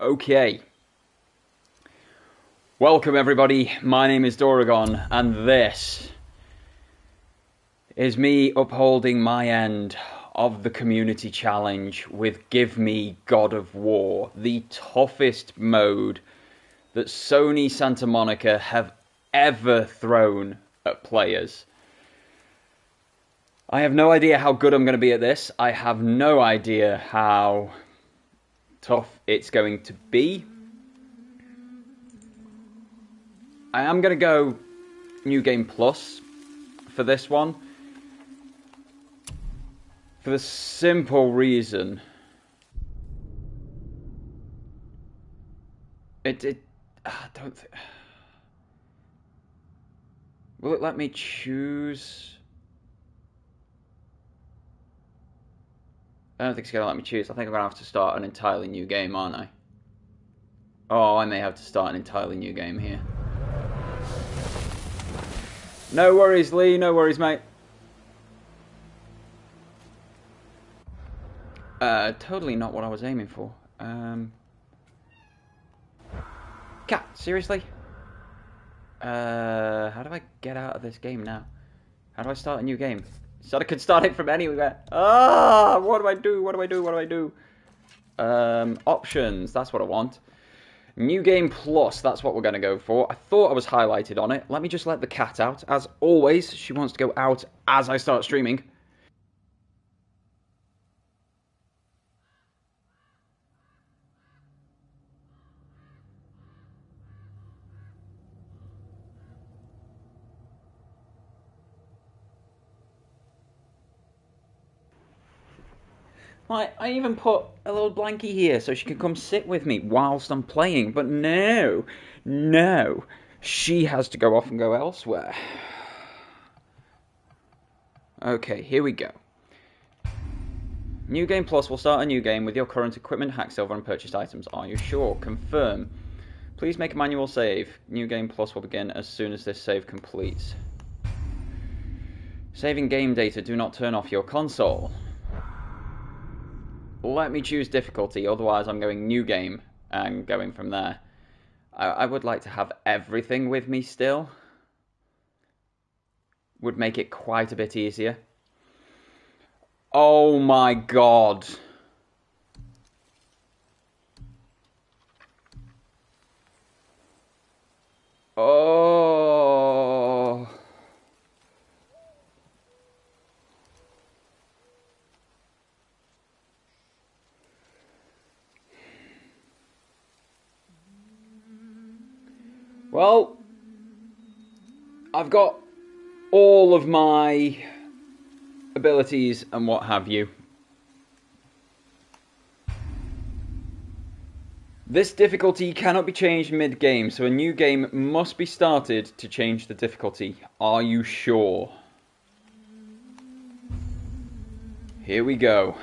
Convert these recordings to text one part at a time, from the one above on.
Okay. Welcome everybody, my name is Doragon, and this is me upholding my end of the community challenge with Give Me God of War, the toughest mode that Sony Santa Monica have ever thrown at players. I have no idea how good I'm going to be at this. I have no idea how tough it's going to be. I am going to go New Game Plus for this one. For the simple reason I don't think... Will it let me choose? I don't think it's going to let me choose. I think I'm going to have to start an entirely new game, aren't I? Oh, I may have to start an entirely new game here. No worries, Lee. No worries, mate. Totally not what I was aiming for. Cat, seriously? How do I get out of this game now? How do I start a new game? So I could start it from anywhere. Ah, what do I do? What do I do? What do I do? Options, that's what I want. New Game Plus, that's what we're going to go for. I thought I was highlighted on it. Let me just let the cat out. As always, she wants to go out as I start streaming. I even put a little blankie here so she can come sit with me whilst I'm playing. But no, she has to go off and go elsewhere. Okay, here we go. New Game Plus will start a new game with your current equipment, hack silver, and purchased items. Are you sure? Confirm. Please make a manual save. New Game Plus will begin as soon as this save completes. Saving game data. Do not turn off your console. Let me choose difficulty, otherwise I'm going new game and going from there. I would like to have everything with me still. Would make it quite a bit easier. Oh my god. Oh. Well, I've got all of my abilities and what have you. This difficulty cannot be changed mid-game, so a new game must be started to change the difficulty. Are you sure? Here we go.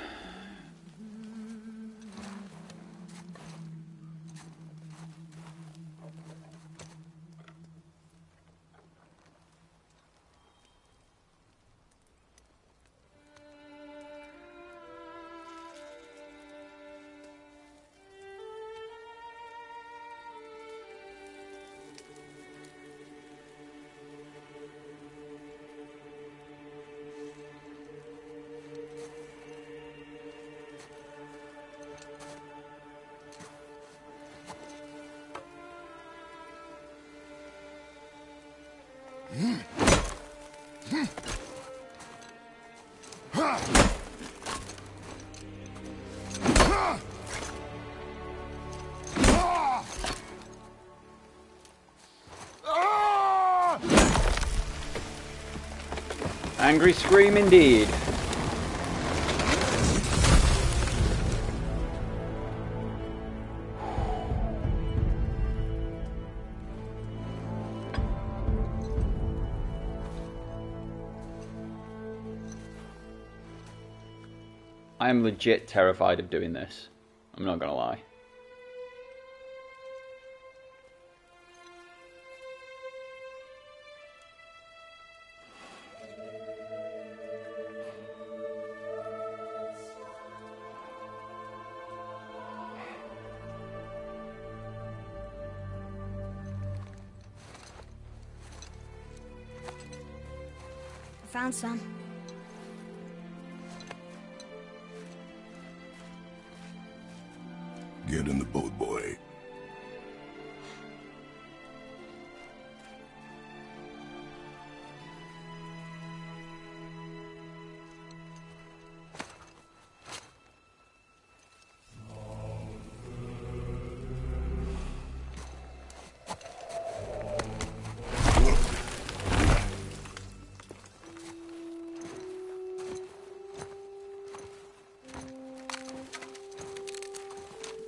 Angry scream indeed. I am legit terrified of doing this. I'm not gonna lie. Found some. Get in the boat, boy.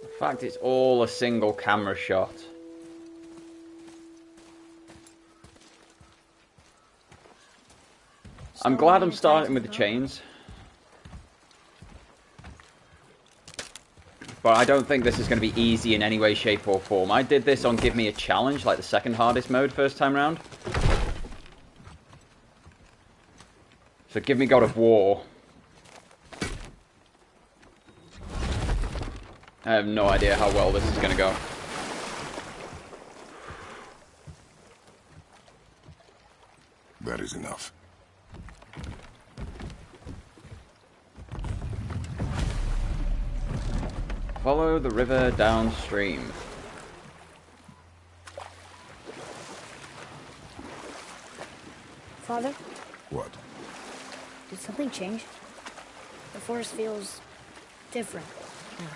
In fact, it's all a single camera shot. I'm glad I'm starting with the chains. But I don't think this is going to be easy in any way, shape or form. I did this on Give Me a Challenge, like the second hardest mode first time round. So give me God of War. I have no idea how well this is going to go. That is enough. Follow the river downstream. Father? What? Did something change? The forest feels different now.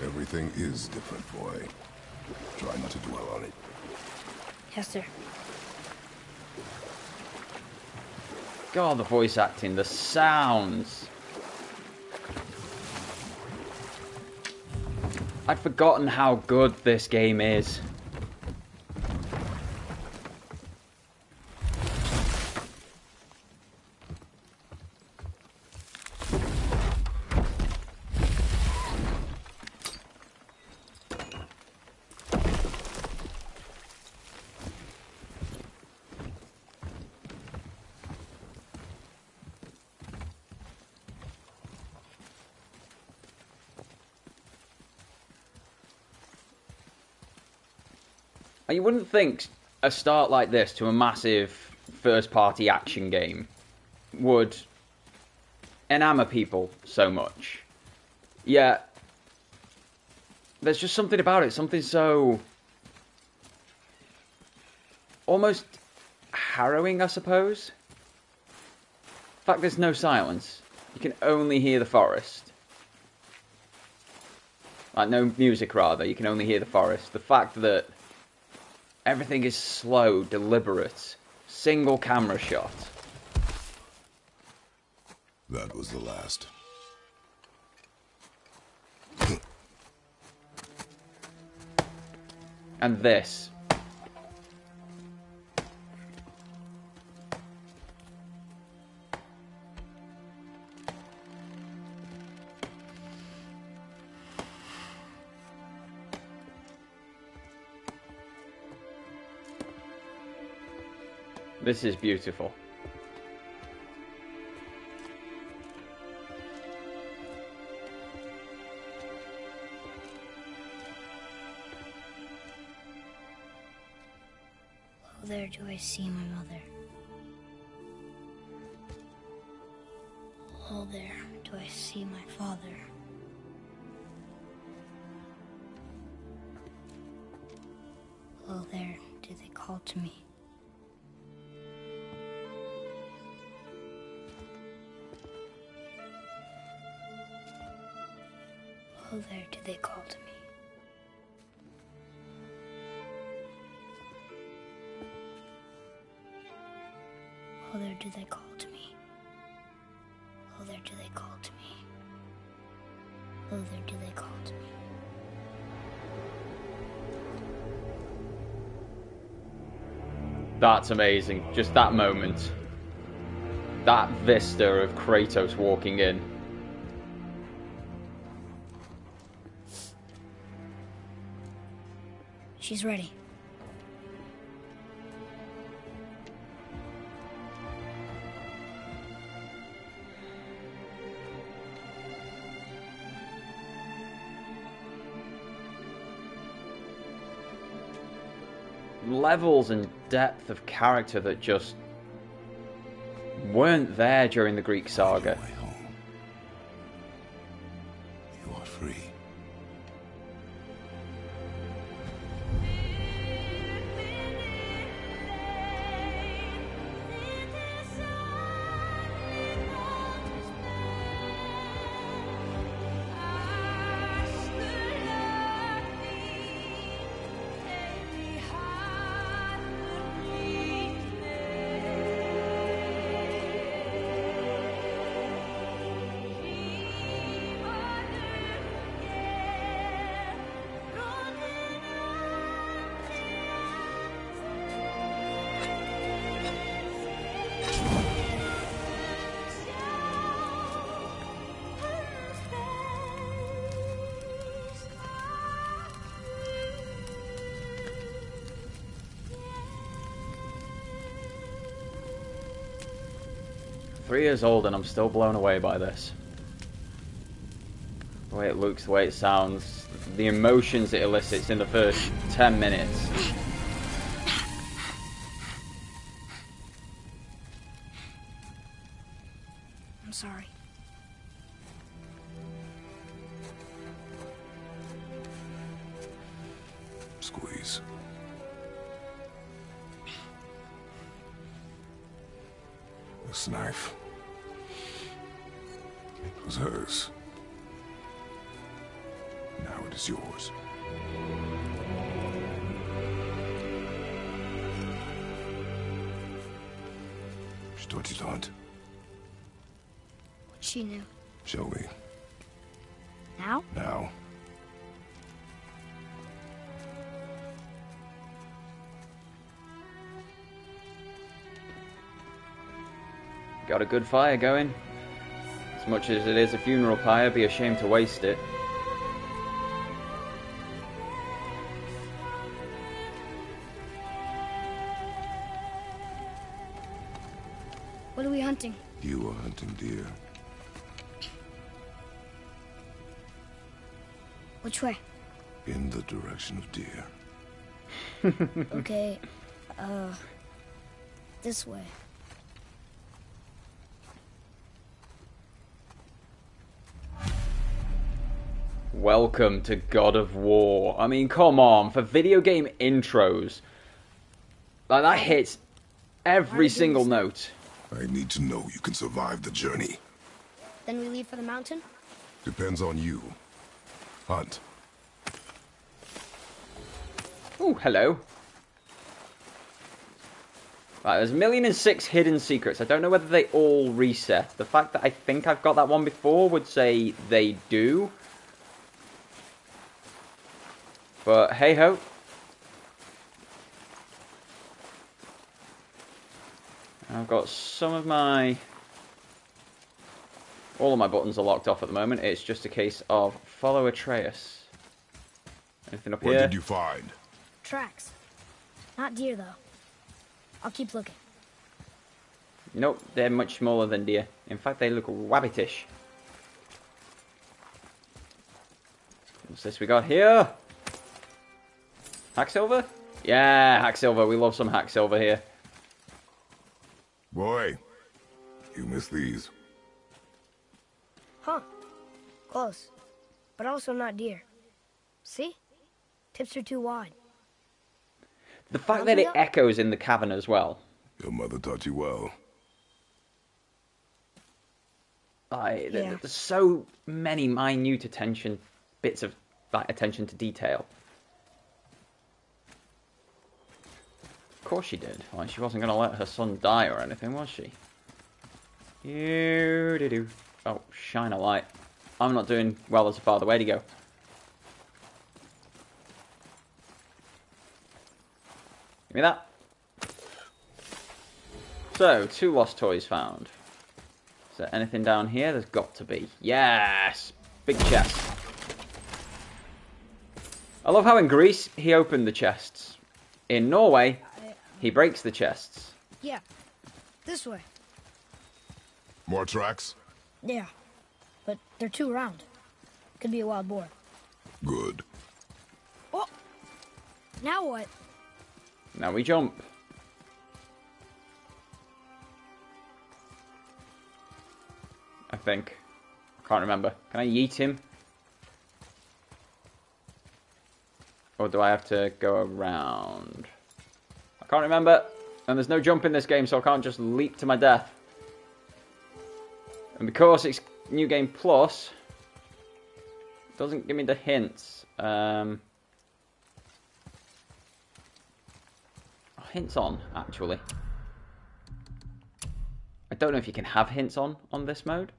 Everything is different, boy. Try not to dwell on it. Yes, sir. God, the voice acting, the sounds. I'd forgotten how good this game is. You wouldn't think a start like this to a massive first-party action game would enamor people so much. Yet, there's just something about it, something so almost harrowing, I suppose. In fact, there's no silence. You can only hear the forest. Like, no music, rather. You can only hear the forest. The fact that everything is slow, deliberate, single camera shot. That was the last. And this. This is beautiful. Oh, there do I see my mother. Oh, there do I see my father. Oh, there do they call to me. Oh, there do they call to me. Oh, there do they call to me. Oh, there do they call to me. Oh, there do they call to me. That's amazing. Just that moment. That vista of Kratos walking in. She's ready. Levels and depth of character that just weren't there during the Greek saga. My home. You are free. Three years old and I'm still blown away by this. The way it looks, the way it sounds, the emotions it elicits in the first 10 minutes. I'm sorry. Squeeze. This knife. It was hers. Now it is yours. Что делать? What she knew. Show me. Now? Now. Got a good fire going. As much as it is a funeral pyre, I'd be ashamed to waste it. What are we hunting? You are hunting deer. Which way? In the direction of deer. Okay, this way. Welcome to God of War. I mean, come on, for video game intros, like that hits every single note. I need to know you can survive the journey. Then we leave for the mountain? Depends on you. Hunt. Ooh, hello. Right, there's 1,000,006 hidden secrets. I don't know whether they all reset. The fact that I think I've got that one before would say they do. But hey-ho. I've got some of my... All of my buttons are locked off at the moment. It's just a case of follow Atreus. Anything up here? What did you find? Tracks. Not deer, though. I'll keep looking. Nope, they're much smaller than deer. In fact, they look rabbitish. What's this we got here? Hacksilver? Yeah, Hacksilver. We love some Hacksilver here. Boy, you missed these. Huh. Close. But also not deer. See? Tips are too wide. The fact that it echoes in the cavern as well. Your mother taught you well. There's so many minute bits of attention to detail. Of course she did. Like, she wasn't going to let her son die or anything, was she? Oh, shine a light. I'm not doing well as a father. Where'd he go? Give me that. So, 2 lost toys found. Is there anything down here? There's got to be. Yes! Big chest. I love how in Greece, he opened the chests. In Norway, he breaks the chests. Yeah. This way. More tracks? Yeah. But they're too round. Could be a wild boar. Good. Oh! Now what? Now we jump. think. I can't remember. Can I yeet him? Or do I have to go around? I can't remember. And there's no jump in this game, so I can't just leap to my death. And because it's New Game Plus, it doesn't give me the hints. Hints on, actually. I don't know if you can have hints on this mode.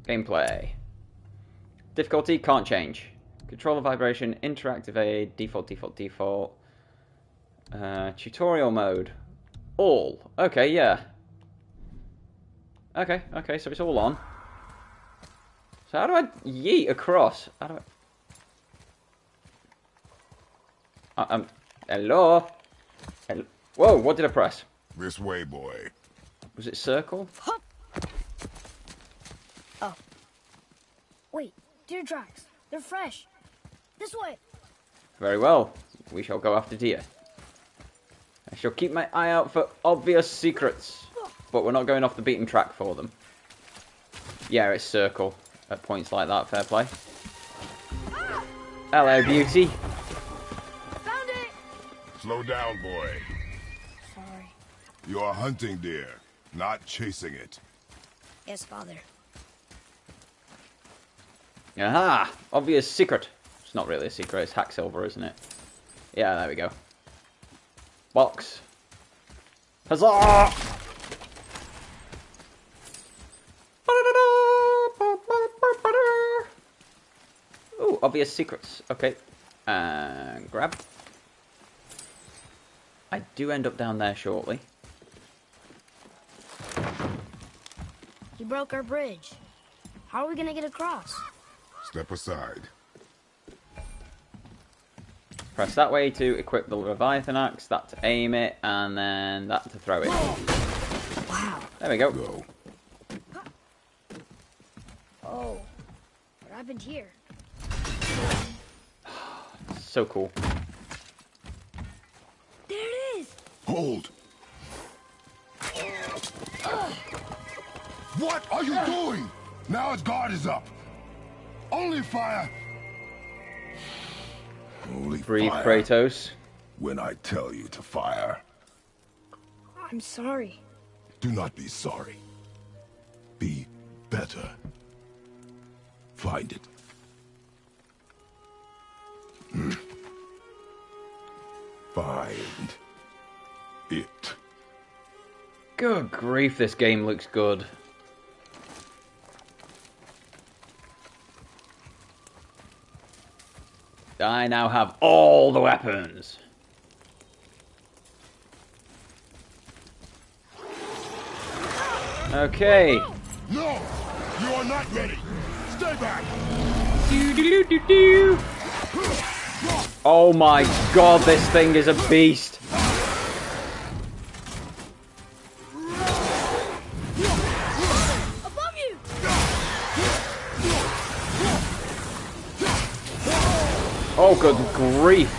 Gameplay. Difficulty, can't change. Controller vibration, interactive aid, default. Tutorial mode. All. Okay, yeah. Okay, so it's all on. So how do I yeet across? How do I... hello? Hello? Whoa, what did I press? This way, boy. Was it circle? Oh. Wait, deer tracks. They're fresh. This way. Very well. We shall go after deer. I shall keep my eye out for obvious secrets. But we're not going off the beaten track for them. Yeah, it's circle. At points like that, fair play. Ah! Hello, beauty. Found it! Slow down, boy. Sorry. You are hunting deer, not chasing it. Yes, Father. Aha! Obvious secret. It's not really a secret, it's hack silver, isn't it? Yeah, there we go. Box. Huzzah! Ooh, obvious secrets. Okay. And grab. I do end up down there shortly. He broke our bridge. How are we gonna get across? Step aside. Press that way to equip the Leviathan axe, that to aim it, and then that to throw it. Wow. There we go. Go. Oh. What happened here? So cool. There it is! Hold. What are you doing? Now his guard is up. Only fire. Only Breathe, fire Kratos. when I tell you to fire. I'm sorry. Do not be sorry. Be better. Find it. Find it. Good grief, this game looks good. I now have all the weapons. Okay. No! You are not ready! Stay back! Oh my god, this thing is a beast. Above you! Oh, good grief.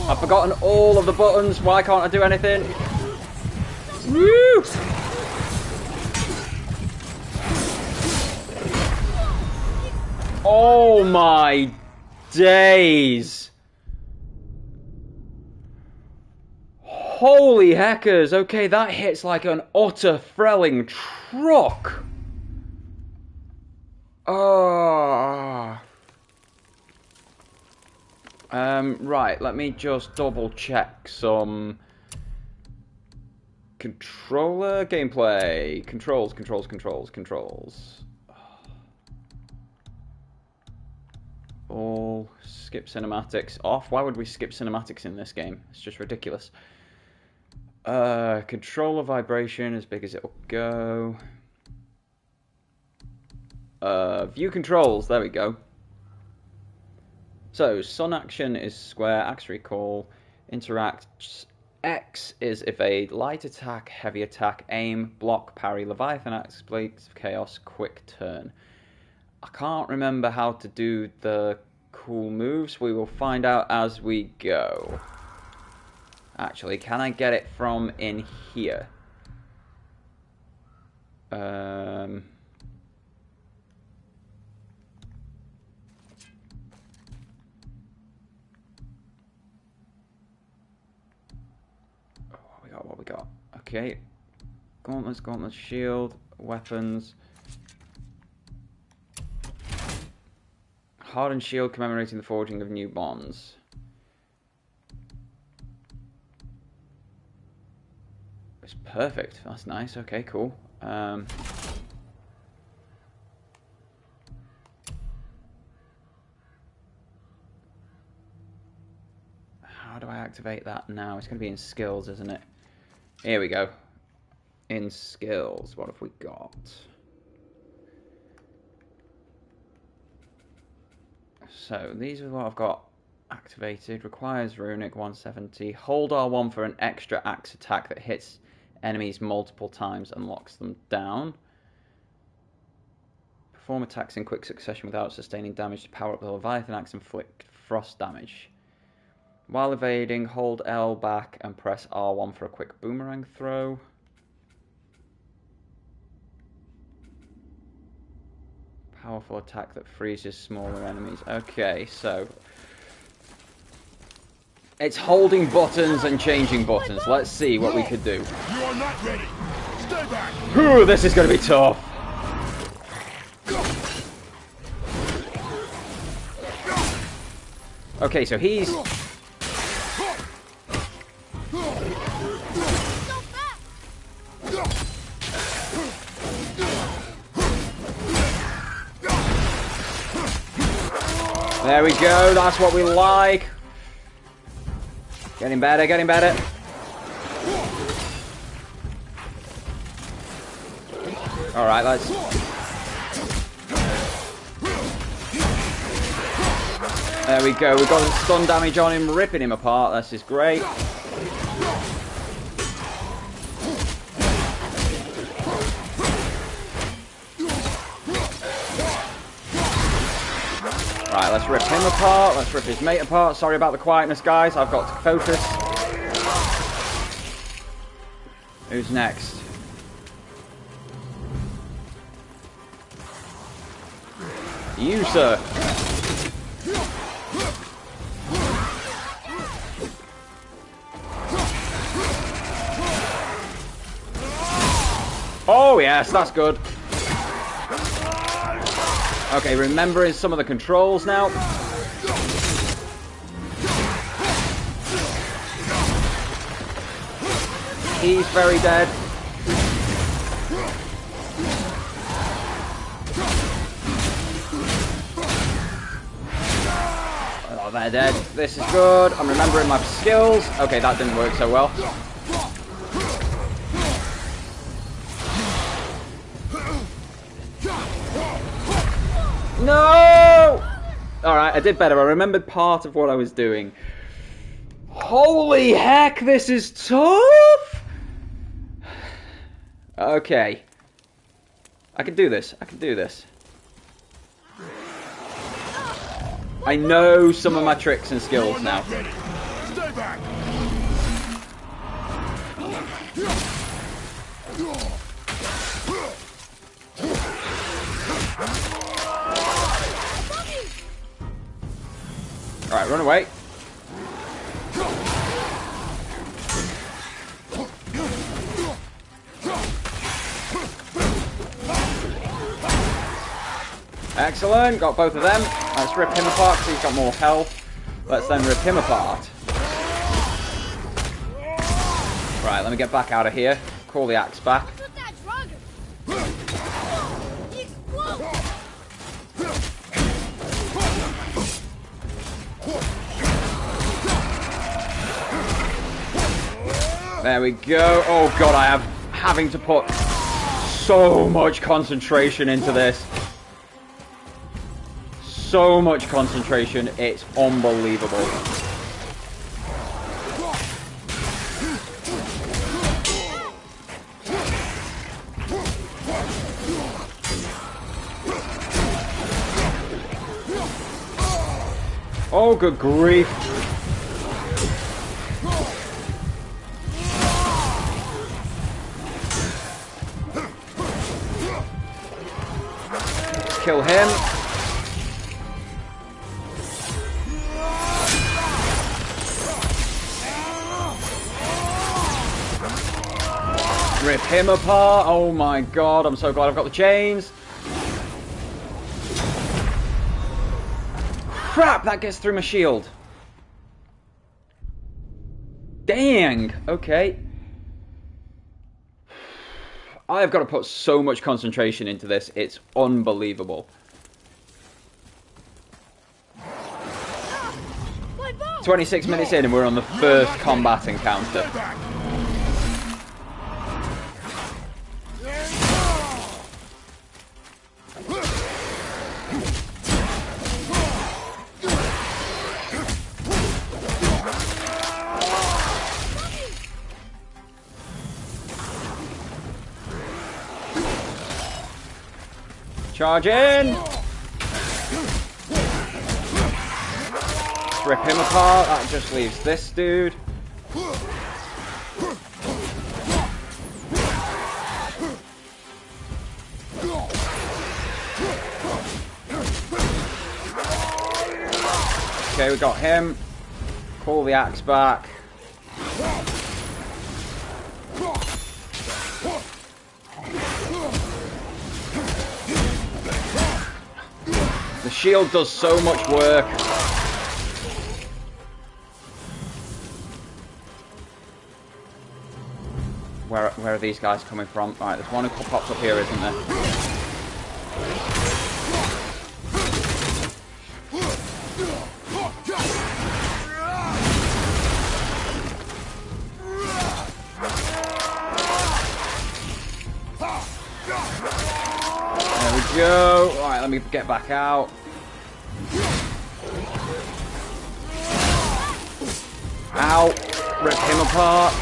I've forgotten all of the buttons. Why can't I do anything? Woo! Oh my days. Holy heckers. Okay, that hits like an utter threlling truck. Oh. Right, let me just double check some controller gameplay. Controls. All skip cinematics off. Why would we skip cinematics in this game? It's just ridiculous. Controller vibration as big as it'll go. View controls, there we go. So, sun action is square, axe recall, interact, X is evade, light attack, heavy attack, aim, block, parry, Leviathan axe, blades of chaos, quick turn. I can't remember how to do the cool moves, we will find out as we go. Actually, can I get it from in here? Um, what we got? Okay. Gauntlets, shield, weapons. Hardened shield commemorating the forging of new bonds. It's perfect. That's nice. Okay, cool. How do I activate that now? It's going to be in skills, isn't it? Here we go. In skills, what have we got? So, these are what I've got activated. Requires runic 170. Hold R1 for an extra axe attack that hits enemies multiple times and locks them down. Perform attacks in quick succession without sustaining damage to power up the Leviathan axe and inflict frost damage. While evading, hold L back and press R1 for a quick boomerang throw. Powerful attack that freezes smaller enemies. Okay, so it's holding buttons and changing buttons. Let's see what we could do. You are not ready. Stay back. Whew, this is going to be tough. Okay, so he's... There we go, that's what we like. Getting better, getting better. Alright, let's... There we go, we've got some stun damage on him, ripping him apart. This is great. Right, let's rip him apart. Let's rip his mate apart. Sorry about the quietness, guys. I've got to focus. Who's next? You, sir. Oh, yes, that's good. Okay, remembering some of the controls now. He's very dead. Oh, they're dead. This is good. I'm remembering my skills. Okay, that didn't work so well. No! Alright, I did better. I remembered part of what I was doing. Holy heck, this is tough! Okay. I can do this. I can do this. I know some of my tricks and skills now. Stay back. Alright, run away. Excellent, got both of them. Let's rip him apart because he's got more health. Let's then rip him apart. Right, let me get back out of here. Call the axe back. There we go. Oh god, I am having to put so much concentration into this. So much concentration, it's unbelievable. Oh, good grief. kill him. Rip him apart. Oh my god, I'm so glad I've got the chains. Crap, that gets through my shield. Dang, okay. I have got to put so much concentration into this, it's unbelievable. 26 minutes in and we're on the first combat encounter. Charge in! Rip him apart, that just leaves this dude. Okay, we got him. Pull the axe back. The shield does so much work. Where are these guys coming from? Right, there's one who pops up here, isn't there? There we go. Alright, let me get back out. Ow! Rip him apart.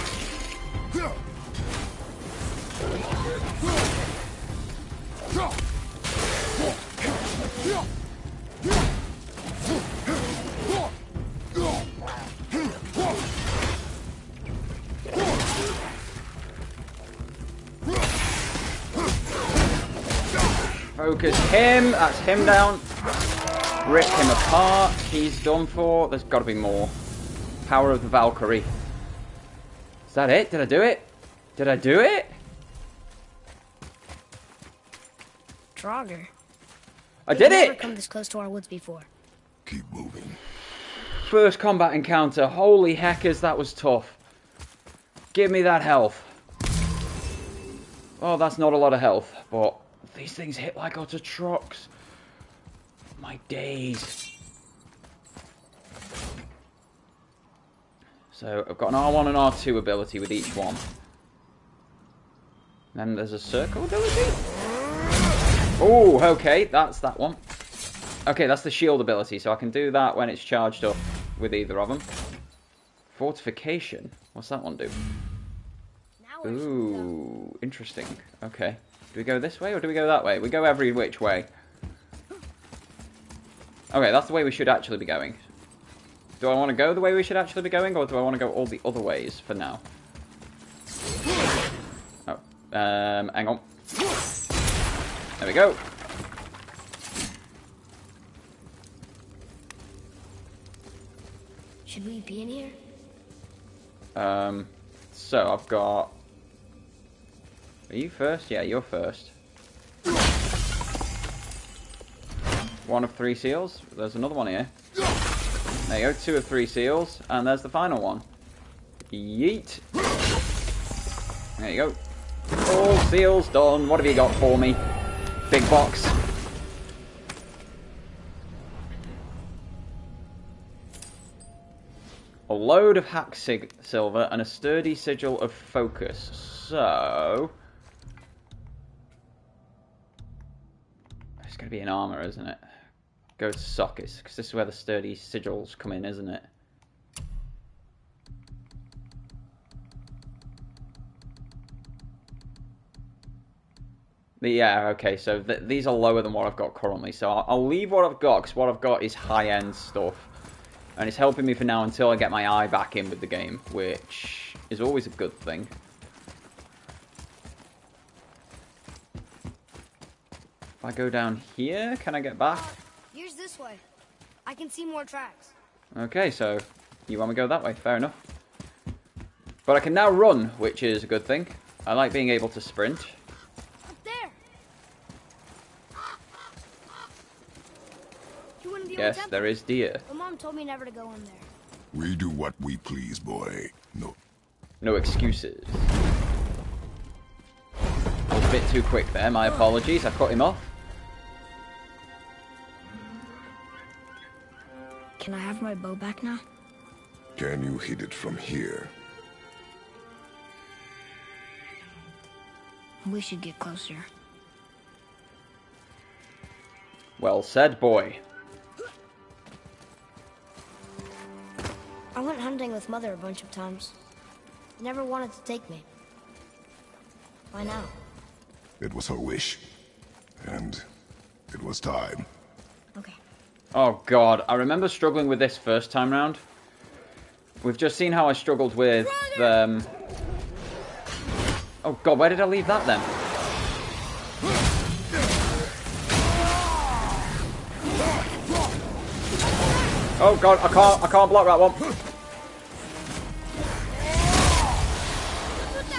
Focus him. That's him down. Rip him apart. He's done for. There's got to be more. Power of the Valkyrie. Is that it? Did I do it? Did I do it? Draugr. I did Never it! come this close to our woods before. Keep moving. First combat encounter. Holy heckers, that was tough. Give me that health. Oh, that's not a lot of health, but these things hit like utter trucks. My days. So I've got an R1 and R2 ability with each one. Then there's a circle ability. Oh, okay, that's that one. Okay, that's the shield ability, so I can do that when it's charged up with either of them. Fortification. What's that one do? Ooh, interesting. Okay. Do we go this way or do we go that way? We go every which way. Okay, that's the way we should actually be going. Do I want to go the way we should actually be going, or do I want to go all the other ways for now? Oh, hang on. There we go. Should we be in here? So I've got... Are you first? Yeah, you're first. One of 3 seals. There's another one here. There you go, 2 of 3 seals. And there's the final one. Yeet. There you go. All seals done. What have you got for me? Big box. A load of hack silver and a sturdy sigil of focus. So... it's going to be an armor, isn't it? Go to sockets, because this is where the sturdy sigils come in, isn't it? But yeah, okay, so these are lower than what I've got currently. So I'll leave what I've got, because what I've got is high-end stuff. And it's helping me for now until I get my eye back in with the game, which is always a good thing. If I go down here, can I get back? Here's this way. I can see more tracks. Okay, so you want me to go that way, fair enough. But I can now run, which is a good thing. I like being able to sprint. Up there. You went in the old Yes, temple. there is deer. My mom told me never to go in there. We do what we please, boy. No excuses. I was a bit too quick there, my apologies. I cut him off. Can I have my bow back now? Can you hit it from here? We should get closer. Well said, boy. I went hunting with Mother a bunch of times. She never wanted to take me. Why now? It was her wish. And it was time. Okay. Oh god, I remember struggling with this first time round. We've just seen how I struggled with Oh god, where did I leave that then? Oh god, I can't block that one.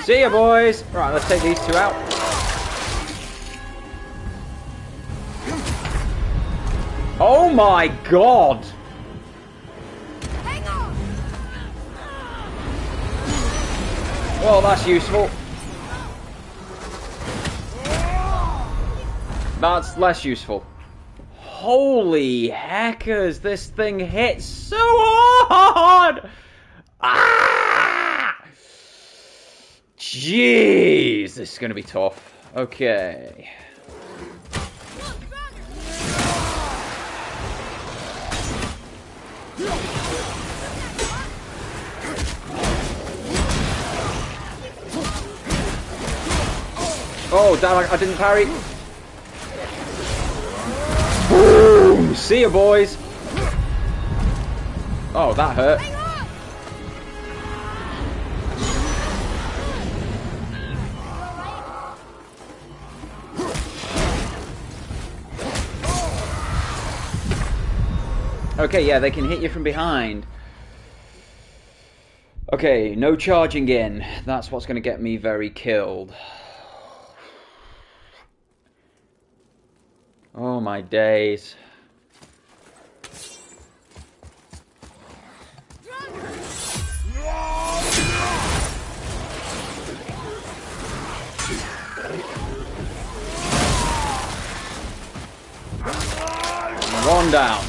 See ya, boys. Right, let's take these two out. Oh my god. Hang on! Well, that's useful. That's less useful. Holy heckers, this thing hits so hard! Ah! Jeez, this is going to be tough. Okay. Oh, damn, I didn't parry. Boom! See ya, boys. Oh, that hurt. Okay, yeah, they can hit you from behind. Okay, no charging in. That's what's going to get me very killed. Oh my days. One down.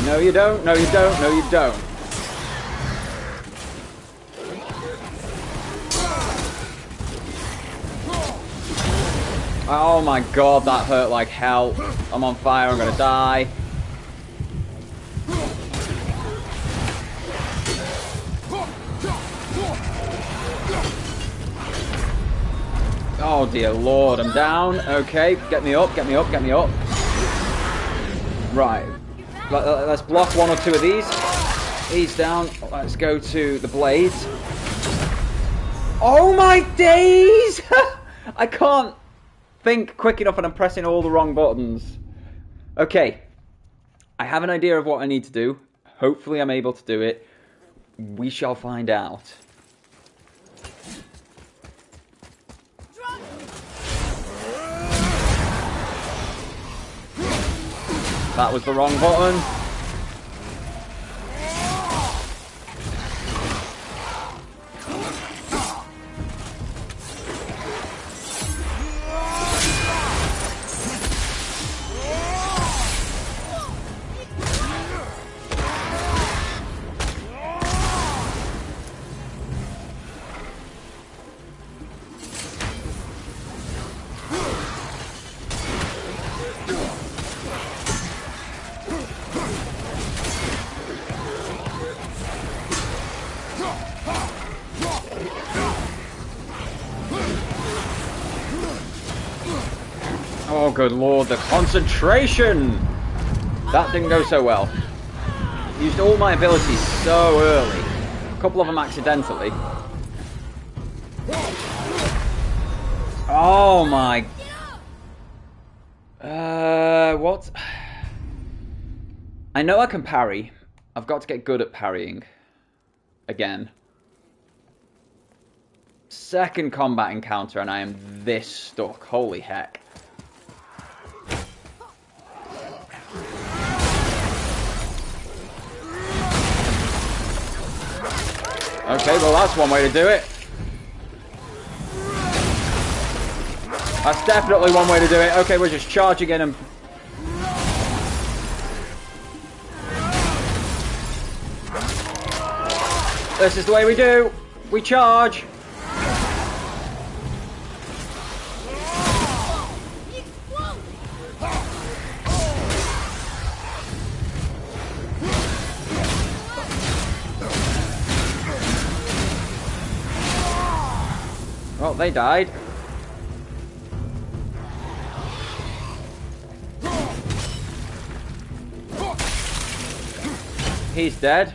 No, you don't. No, you don't. No, you don't. Oh my god, that hurt like hell. I'm on fire. I'm gonna die. Oh dear lord, I'm down. Okay, get me up, get me up, get me up. Right. Let's block one or two of these. He's down. Let's go to the blades. Oh my days! I can't think quick enough and I'm pressing all the wrong buttons. Okay. I have an idea of what I need to do. Hopefully I'm able to do it. We shall find out. That was the wrong button. Oh, good lord, the concentration! That didn't go so well. Used all my abilities so early. A couple of them accidentally. Oh my... what? I know I can parry. I've got to get good at parrying. Again. Second combat encounter and I am this stuck. Holy heck. Okay, well that's one way to do it. That's definitely one way to do it. Okay, we're just charging in and... This is the way we do. We charge. Well, they died. He's dead.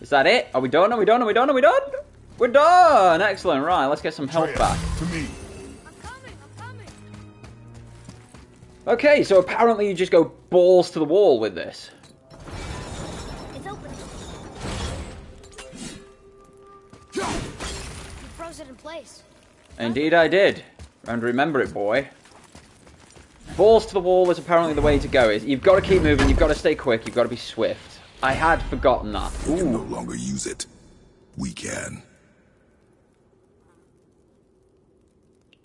Is that it? Are we done? Are we done? Are we done? Are we done? We're done! Excellent. Right, let's get some health back. To me. I'm coming. Okay, so apparently you just go balls to the wall with this. It's open. You froze it in place. Indeed I did. And remember it, boy. Balls to the wall is apparently the way to go. You've got to keep moving, you've got to stay quick, you've got to be swift. I had forgotten that. You can no longer use it. We can.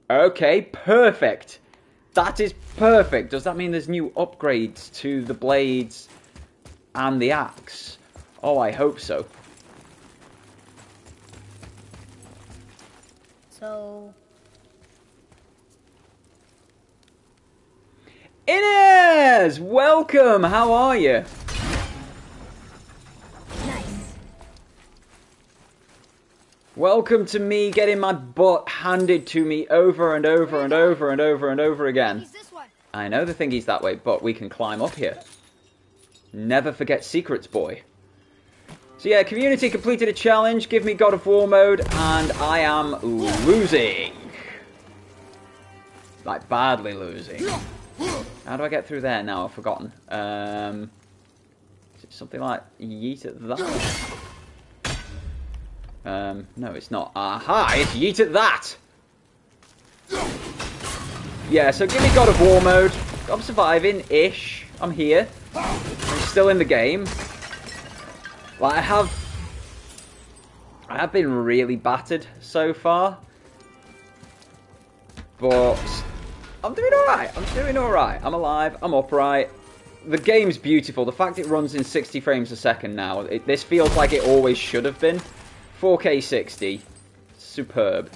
Okay, perfect. That is perfect. Does that mean there's new upgrades to the blades and the axe? Oh, I hope so. So... Inez! Welcome! How are you? Welcome to me getting my butt handed to me over and over and over and over and over again. I know the thingy's that way, but we can climb up here. Never forget secrets, boy. So yeah, community completed a challenge, give me God of War mode, and I am losing. Like, badly losing. How do I get through there now? I've forgotten. Is it something like yeet at that? No, it's not. Aha! It's yeet at that! Yeah, so give me God of War mode. I'm surviving-ish. I'm here. I'm still in the game. Like, I have been really battered so far. But I'm doing alright. I'm doing alright. I'm alive. I'm upright. The game's beautiful. The fact it runs in 60 frames a second now, this feels like it always should have been. 4K 60. Superb.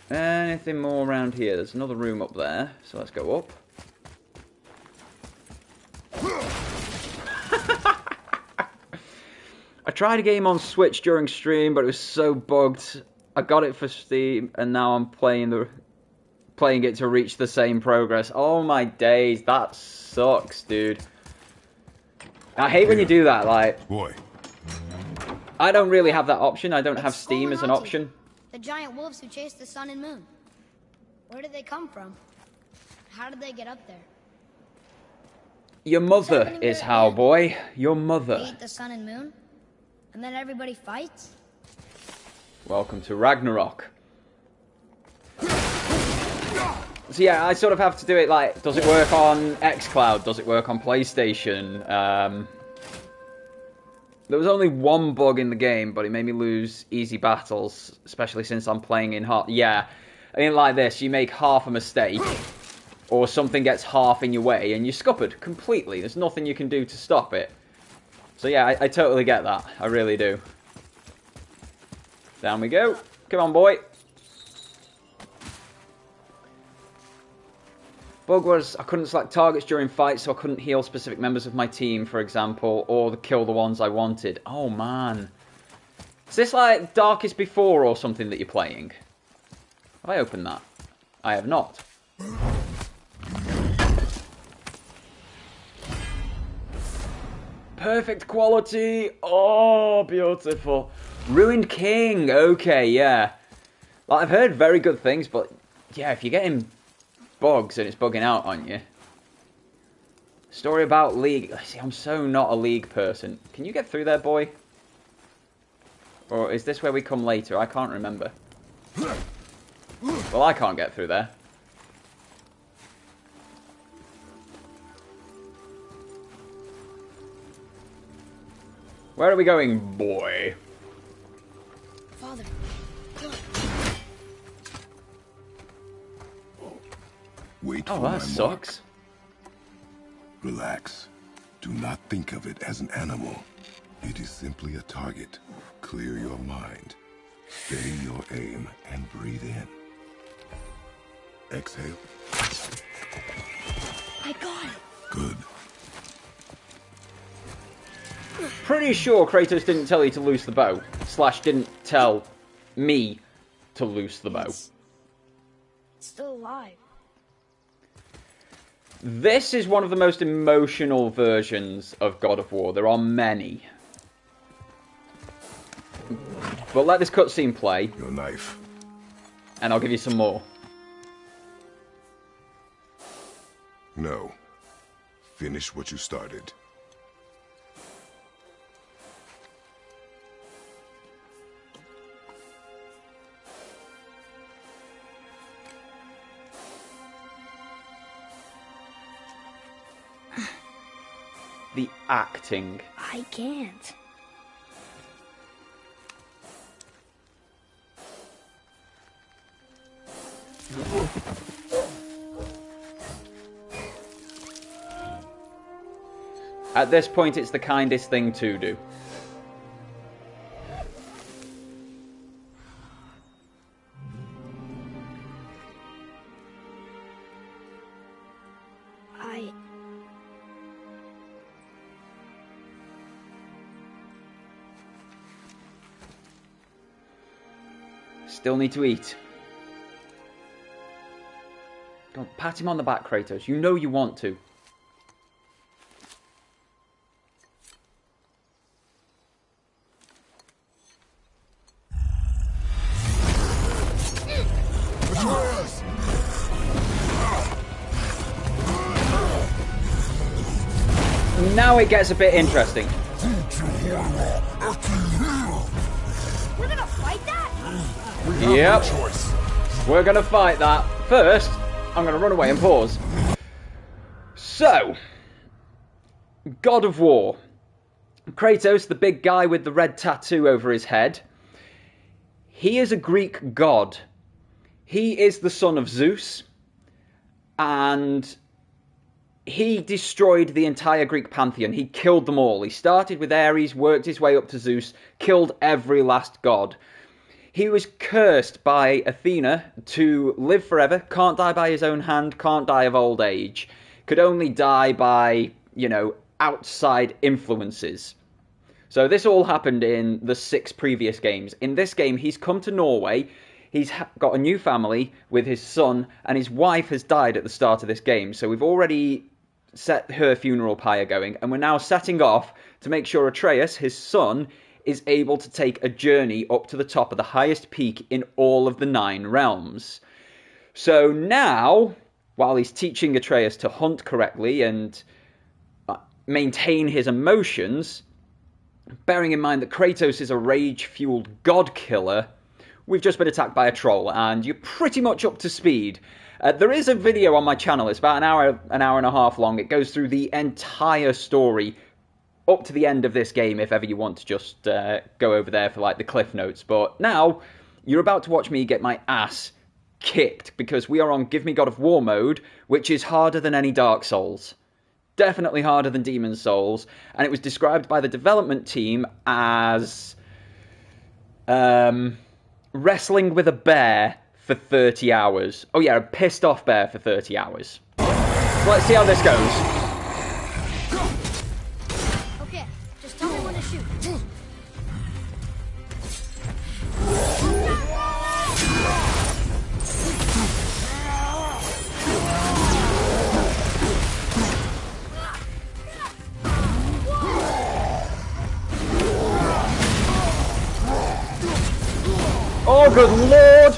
Anything more around here? There's another room up there, so let's go up. I tried a game on Switch during stream, but it was so bugged. I got it for Steam, and now I'm playing it to reach the same progress. Oh my days, that sucks, dude. I hate when you do that, like... Boy. I don't really have that option. I don't have Steam as an option. The giant wolves who chased the sun and moon. Where did they come from? How did they get up there? Your mother is how, boy. Your mother. They eat the sun and moon? And then everybody fights? Welcome to Ragnarok. So yeah, I sort of have to do it like, does it work on xCloud? Does it work on PlayStation? There was only one bug in the game, but it made me lose easy battles, especially since I'm playing in hard. Yeah, I mean, like this, you make half a mistake, or something gets half in your way, and you're scuppered completely. There's nothing you can do to stop it. So yeah, I totally get that. I really do. Down we go. Come on, boy. Bug was I couldn't select targets during fights, so I couldn't heal specific members of my team, for example, or kill the ones I wanted. Oh, man. Is this like Darkest Before or something that you're playing? Have I opened that? I have not. perfect quality. Oh, beautiful. Ruined King. Okay, yeah. Like, I've heard very good things, but yeah, if you're getting bugs and it's bugging out on you. Story about League. See, I'm so not a League person. Can you get through there, boy? Or is this where we come later? I can't remember. Well, I can't get through there. Where are we going, boy? Father, look. Wait Oh, for that my sucks. mark. Relax. Do not think of it as an animal. It is simply a target. Clear your mind. Steady your aim and breathe in. Exhale. I got it. Good. Pretty sure Kratos didn't tell you to loose the bow. Slash didn't tell me to loose the bow. It's still alive. This is one of the most emotional versions of God of War. There are many. But let this cutscene play. Your knife. And I'll give you some more. No. Finish what you started. The acting. I can't. At this point, it's the kindest thing to do. Still need to eat. Don't pat him on the back, Kratos. You know you want to. Now it gets a bit interesting. We're gonna fight that? Yep. We're gonna fight that. First, I'm gonna run away and pause. So, God of War. Kratos, the big guy with the red tattoo over his head. He is a Greek god. He is the son of Zeus. And he destroyed the entire Greek pantheon. He killed them all. He started with Ares, worked his way up to Zeus, killed every last god. He was cursed by Athena to live forever, can't die by his own hand, can't die of old age, could only die by, you know, outside influences. So this all happened in the 6 previous games. In this game, he's come to Norway, he's got a new family with his son, and his wife has died at the start of this game. So we've already set her funeral pyre going, and we're now setting off to make sure Atreus, his son, is able to take a journey up to the top of the highest peak in all of the 9 realms. So now, while he's teaching Atreus to hunt correctly and maintain his emotions, bearing in mind that Kratos is a rage-fueled god killer, we've just been attacked by a troll, and you're pretty much up to speed. There is a video on my channel. It's about an hour and a half long. It goes through the entire story up to the end of this game, if ever you want to just go over there for like the cliff notes. But now, you're about to watch me get my ass kicked, because we are on Give Me God of War mode, which is harder than any Dark Souls. Definitely harder than Demon's Souls. And it was described by the development team as wrestling with a bear for 30 hours. Oh yeah, a pissed off bear for 30 hours. So let's see how this goes. Just tell me when to shoot. Oh, good lord!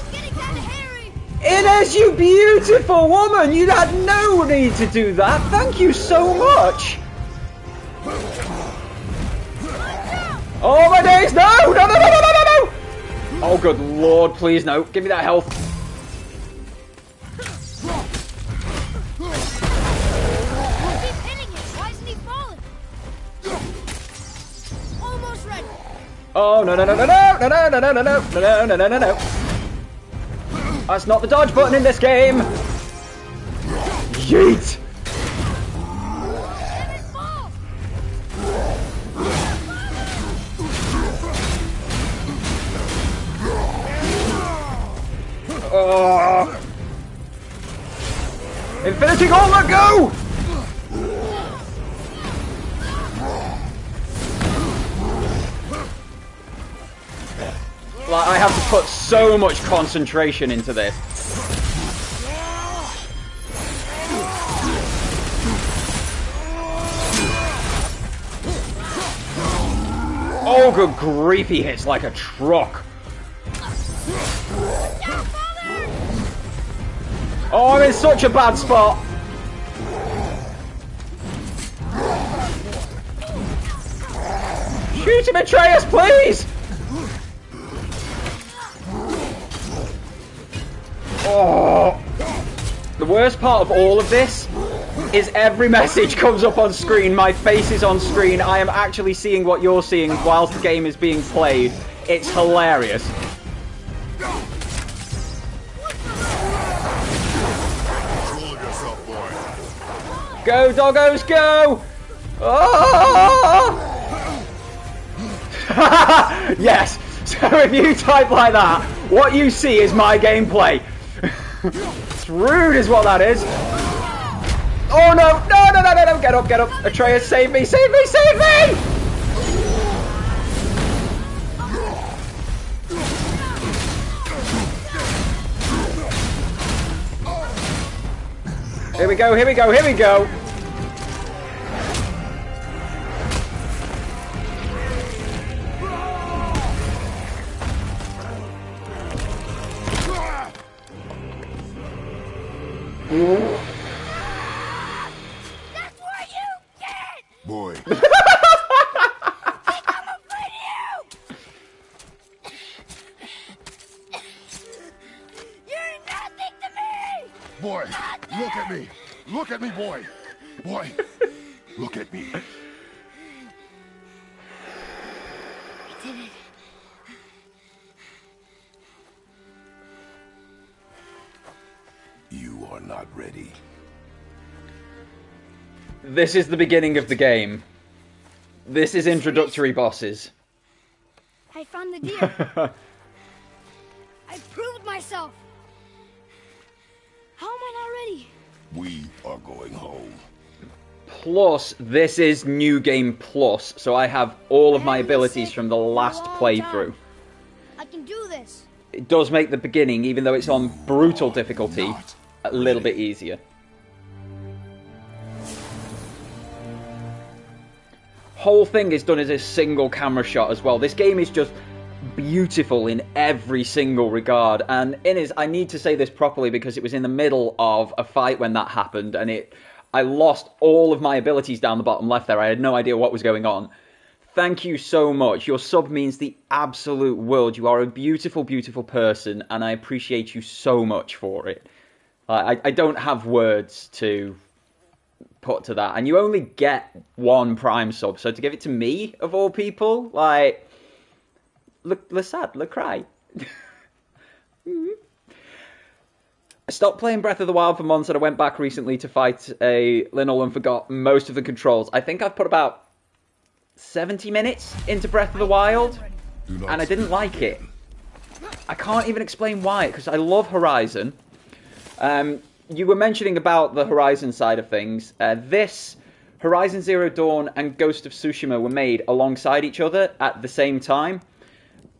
Inez, you beautiful woman! You had no need to do that! Thank you so much! Oh my days! No! No, no, no, no, no, no, no! Oh, good lord, please no. Give me that health. Keep hitting it! Why isn't he falling? Almost ready! Oh, no, no, no, no, no, no, no, no, no, no, no, no, no, no, no. That's not the dodge button in this game! Yeet! Oh. Infinity Gauntlet, go! Like, I have to put so much concentration into this. Oh, good grief, he hits like a truck. Oh, I'm in such a bad spot. Shoot him, Atreus, please! Oh, the worst part of all of this is every message comes up on screen, my face is on screen, I am actually seeing what you're seeing whilst the game is being played. It's hilarious. Go, doggos, go! Oh! Yes! So if you type like that, what you see is my gameplay. It's rude is what that is. Oh no! No, no, no, no, no! Get up, get up! Atreus, save me, save me, save me! Here we go, here we go, here we go! That's where you get! Boy. I'm afraid of you! You're nothing to me! Boy, look at me. Look at me, boy. Boy, look at me. I did it. You are not ready. This is the beginning of the game. This is introductory bosses. I found the deer. I proved myself. How am I not ready? We are going home. Plus, this is New Game Plus, so I have all of my abilities from the last playthrough. I can do this. It does make the beginning, even though it's on brutal difficulty, a little bit easier. Whole thing is done as a single camera shot as well. This game is just beautiful in every single regard, and I need to say this properly because it was in the middle of a fight when that happened, and I lost all of my abilities down the bottom left there. I had no idea what was going on. Thank you so much. Your sub means the absolute world. You are a beautiful, beautiful person, and I appreciate you so much for it. I don't have words to put to that. And you only get one Prime sub, so to give it to me, of all people, like, look sad, look cry. I stopped playing Breath of the Wild for months, and I went back recently to fight a Linol and forgot most of the controls. I think I've put about 70 minutes into Breath of the Wild, and I didn't like it. I can't even explain why, because I love Horizon. You were mentioning about the Horizon side of things. This, Horizon Zero Dawn and Ghost of Tsushima were made alongside each other at the same time.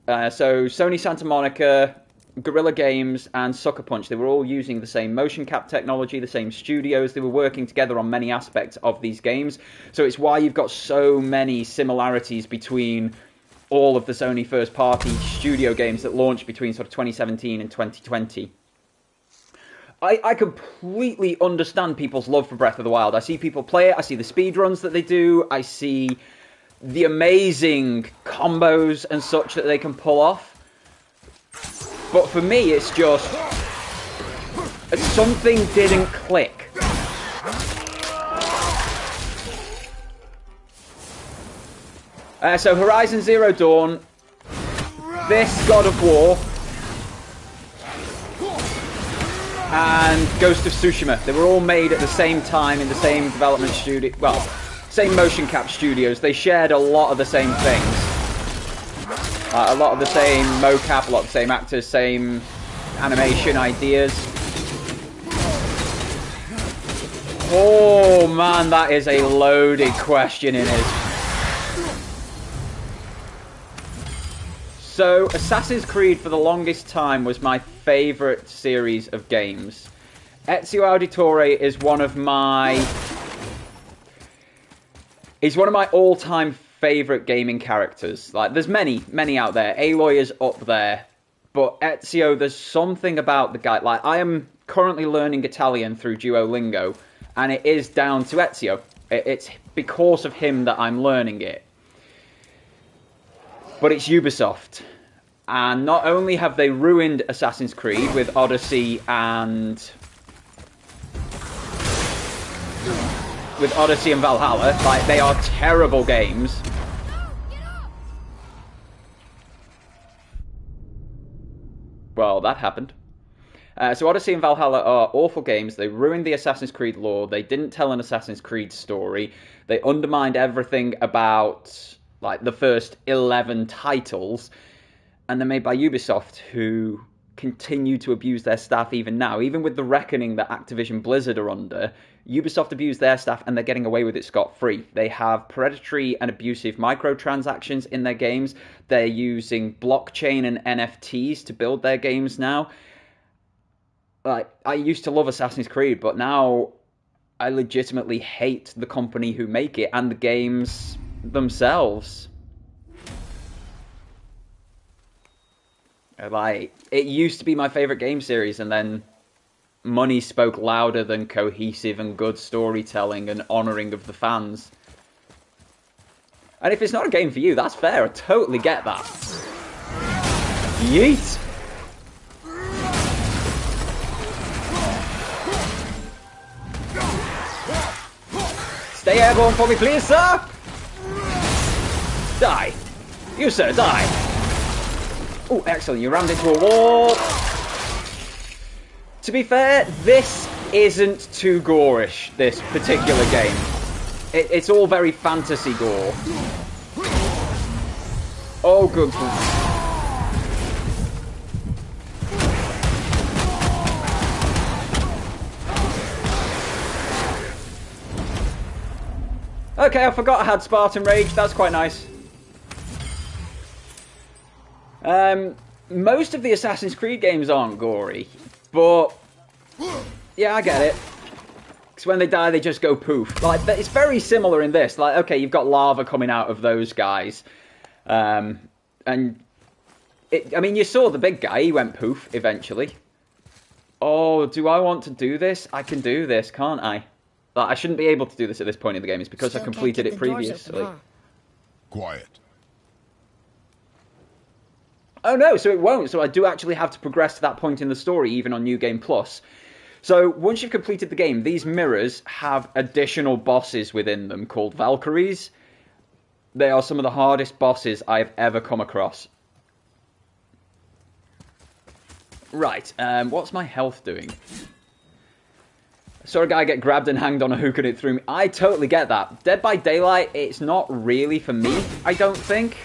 So Sony Santa Monica, Guerrilla Games, and Sucker Punch, they were all using the same motion cap technology, the same studios. They were working together on many aspects of these games. So it's why you've got so many similarities between all of the Sony first-party studio games that launched between sort of 2017 and 2020. I completely understand people's love for Breath of the Wild. I see people play it, I see the speedruns that they do, I see the amazing combos and such that they can pull off. But for me, it's just... something didn't click. So Horizon Zero Dawn, this God of War, and Ghost of Tsushima. They were all made at the same time in the same development studio, well, same motion cap studios. They shared a lot of the same things. A lot of the same mocap, a lot of the same actors, same animation ideas. Oh man, that is a loaded question in it. So, Assassin's Creed for the longest time was my favourite series of games. Ezio Auditore is one of my all-time favourite gaming characters. Like, there's many out there. Aloy is up there. But Ezio, there's something about the guy. Like, I am currently learning Italian through Duolingo, and it is down to Ezio. It's because of him that I'm learning it. But it's Ubisoft. And not only have they ruined Assassin's Creed with Odyssey and Valhalla, like, they are terrible games. Well, that happened. So Odyssey and Valhalla are awful games. They ruined the Assassin's Creed lore. They didn't tell an Assassin's Creed story. They undermined everything about, like, the first 11 titles. And they're made by Ubisoft, who continue to abuse their staff even now. Even with the reckoning that Activision Blizzard are under, Ubisoft abuse their staff and they're getting away with it scot-free. They have predatory and abusive microtransactions in their games. They're using blockchain and NFTs to build their games now. Like, I used to love Assassin's Creed, but now I legitimately hate the company who make it and the games themselves. Like, it used to be my favourite game series, and then money spoke louder than cohesive and good storytelling and honouring of the fans. And if it's not a game for you, that's fair. I totally get that. Yeet! Stay airborne for me, please, sir! Die! You, sir, die! Oh, excellent, you rammed into a wall. To be fair, this isn't too gorish, this particular game. It's all very fantasy gore. Oh, good. Okay, I forgot I had Spartan Rage. That's quite nice. Most of the Assassin's Creed games aren't gory, but yeah, I get it. Because when they die, they just go poof. Like, it's very similar in this. Like, okay, you've got lava coming out of those guys, and I mean, you saw the big guy. He went poof eventually. Oh, do I want to do this? I can do this, can't I? Like, I shouldn't be able to do this at this point in the game. It's because I completed it previously. Quiet. Oh no, so it won't. So I do actually have to progress to that point in the story, even on New Game Plus. So once you've completed the game, these mirrors have additional bosses within them called Valkyries. They are some of the hardest bosses I've ever come across. Right, what's my health doing? I saw a guy get grabbed and hanged on a hook and it threw me. I totally get that. Dead by Daylight, it's not really for me, I don't think.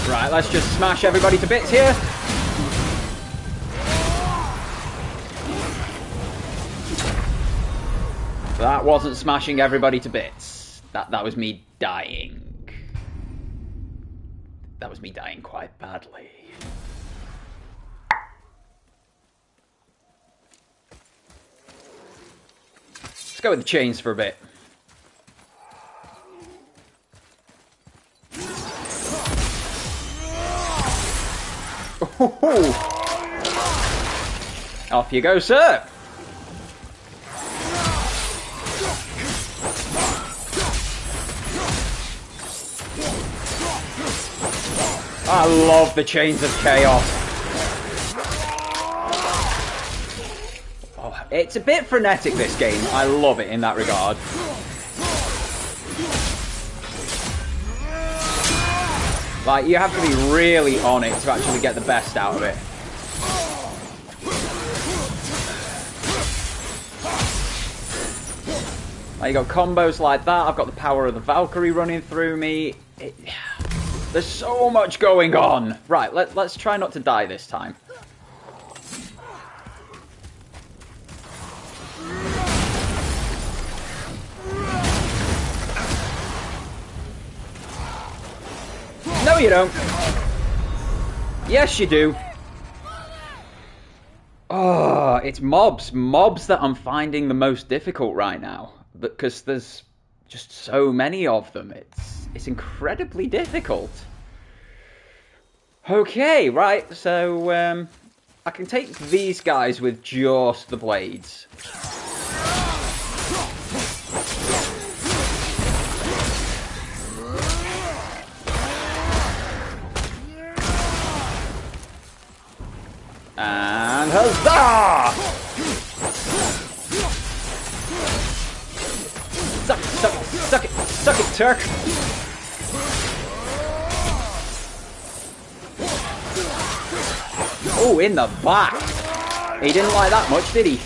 Right, let's just smash everybody to bits here. That wasn't smashing everybody to bits. That was me dying. That was me dying quite badly. Let's go with the chains for a bit. Oh. Off you go, sir. I love the chains of chaos. Oh, it's a bit frenetic, this game. I love it in that regard. Like, you have to be really on it to actually get the best out of it. Like, you got combos like that. I've got the power of the Valkyrie running through me. There's so much going on. Right, let's try not to die this time. No, you don't. Yes, you do. Oh, it's mobs. Mobs that I'm finding the most difficult right now. Because there's just so many of them. It's incredibly difficult. Okay, right, so I can take these guys with just the blades. And huzzah! Suck it, Teal'c! Oh, in the back! He didn't like that much, did he?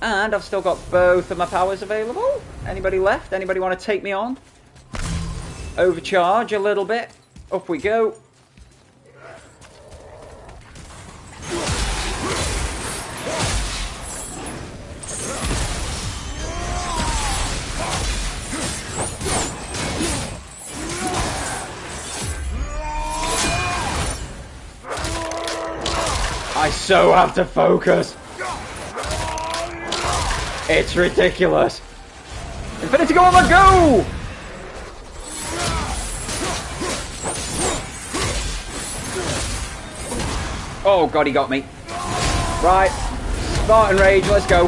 And I've still got both of my powers available. Anybody left? Anybody want to take me on? Overcharge a little bit. Up we go. I so have to focus. It's ridiculous. Infinity Gauntlet, go! Oh god, he got me. Right, Spartan Rage, let's go.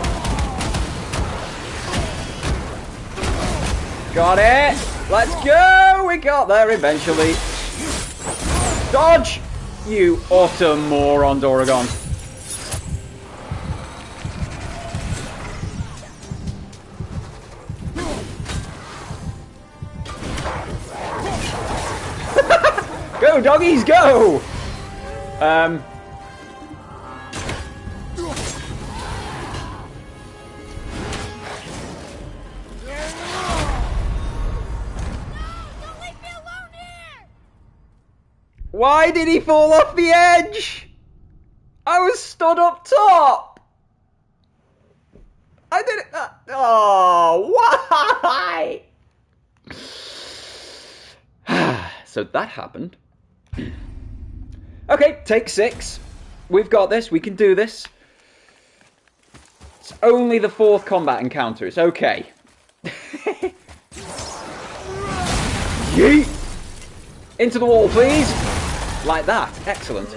Got it. Let's go. We got there eventually. Dodge. You utter moron, Doragon. Go, doggies, go! Why did he fall off the edge? I was stood up top. I did it. Oh, why? So that happened. Okay, take 6. We've got this. We can do this. It's only the 4th combat encounter. It's okay. Yeet! Into the wall, please. Like that. Excellent.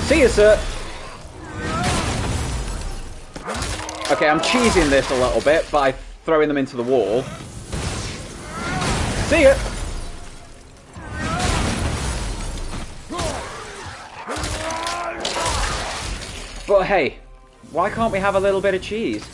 See you, sir. Okay, I'm cheesing this a little bit by throwing them into the wall. See ya. But hey, why can't we have a little bit of cheese?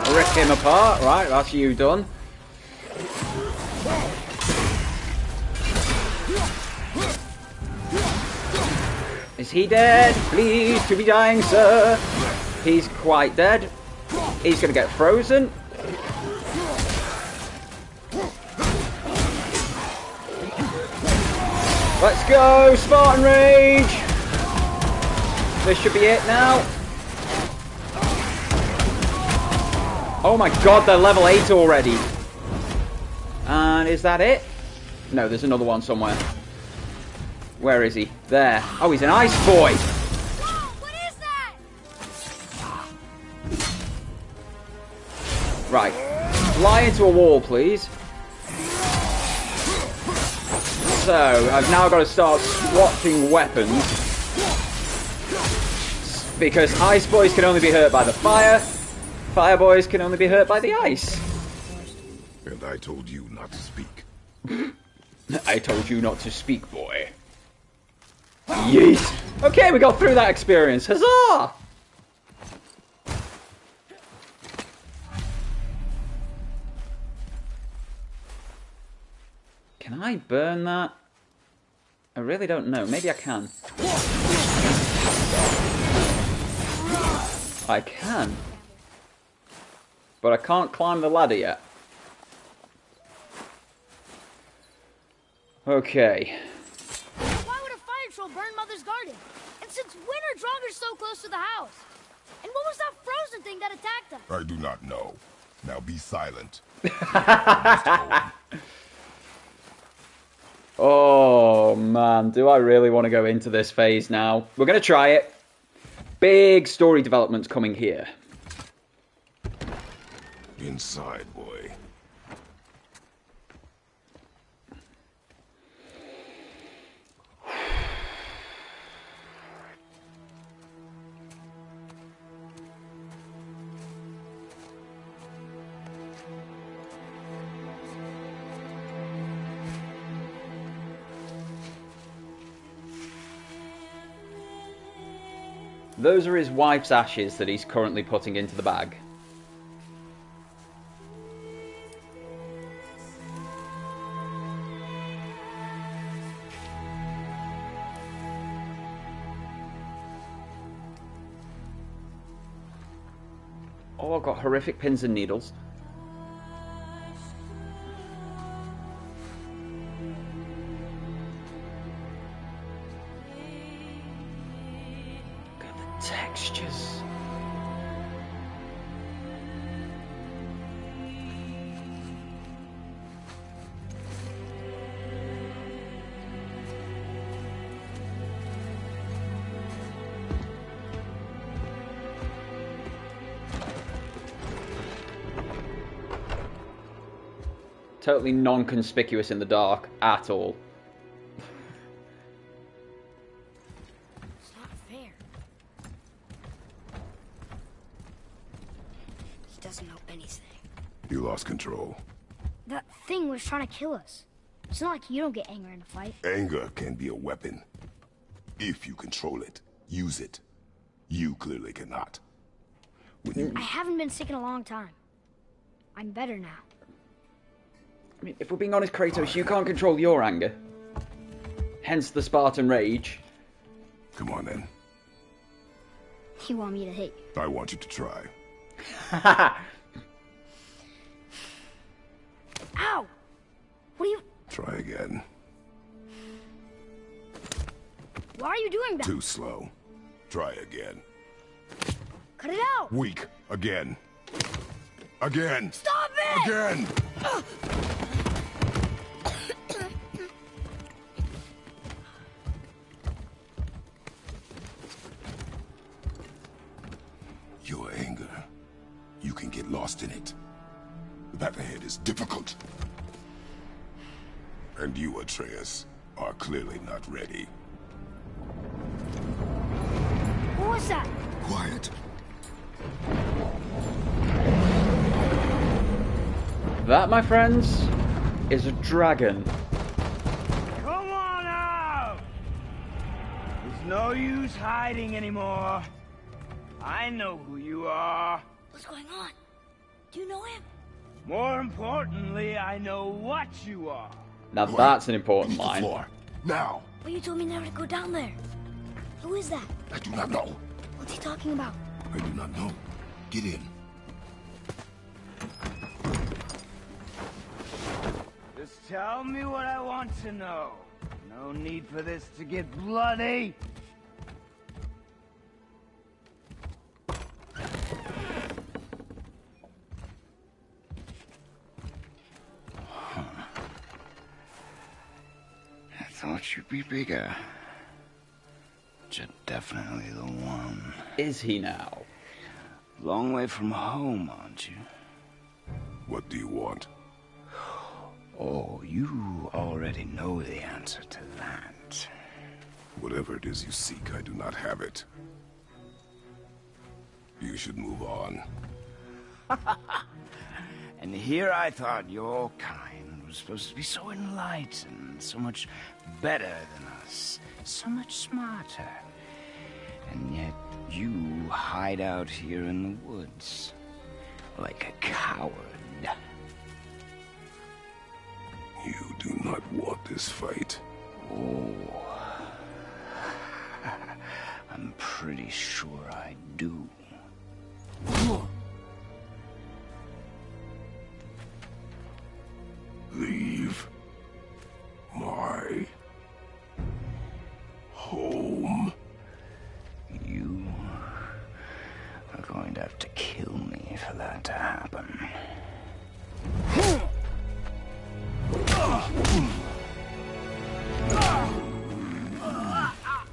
Rip him apart. Right, that's you done. Is he dead? Please to be dying, sir. He's quite dead. He's gonna get frozen. Let's go, Spartan Rage! This should be it now. Oh my god, they're level 8 already. And is that it? No, there's another one somewhere. Where is he? There. Oh, he's an ice boy! Whoa, what is that? Right. Fly into a wall, please. So, I've now got to start swatching weapons. Because ice boys can only be hurt by the fire. Fire boys can only be hurt by the ice. And I told you not to speak. I told you not to speak, boy. Yeet! Okay, we got through that experience. Huzzah! Can I burn that? I really don't know. Maybe I can. I can. But I can't climb the ladder yet. Okay. Why would a fire troll burn Mother's garden? And since when are Draugrs so close to the house? And what was that frozen thing that attacked us? I do not know. Now be silent. Oh man, do I really want to go into this phase now? We're going to try it. Big story developments coming here. Inside, boy. Those are his wife's ashes that he's currently putting into the bag. Oh, I've got horrific pins and needles. Look at the textures. Totally non-conspicuous in the dark at all. It's not fair. He doesn't know anything. You lost control. That thing was trying to kill us. It's not like you don't get angry in a fight. Anger can be a weapon. If you control it, use it. You clearly cannot. When you... I haven't been sick in a long time. I'm better now. I mean, if we're being honest, Kratos, you can't control your anger. Hence the Spartan Rage. Come on, then. You want me to hit you? I want you to try. Ow! What are you... Try again. Why are you doing that? Too slow. Try again. Cut it out! Weak. Again. Again. Stop it! Again. Your anger. You can get lost in it. The path ahead is difficult. And you, Atreus, are clearly not ready. What was that? Quiet. That, my friends, is a dragon. Come on out! There's no use hiding anymore. I know who you are. What's going on? Do you know him? More importantly, I know what you are. Now that's an important Beneath the line. floor. Now. But you told me never to go down there. Who is that? I do not know. What's he talking about? I do not know. Get in. Tell me what I want to know. No need for this to get bloody. I thought you'd be bigger. But you're definitely the one. Is he now? Long way from home, aren't you? What do you want? Oh, you already know the answer to that. Whatever it is you seek, I do not have it. You should move on. And here I thought your kind was supposed to be so enlightened, so much better than us, so much smarter. And yet you hide out here in the woods, like a coward. You do not want this fight. Oh, I'm pretty sure I do. Leave my home. You are going to have to kill me for that to happen.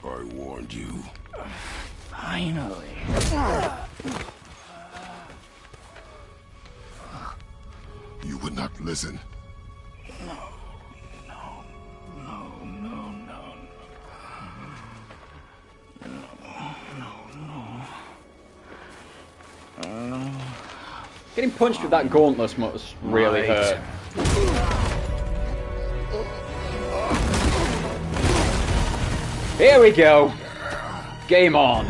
I warned you. Finally. You would not listen. Getting punched with that gauntlet must really hurt. Here we go. Game on.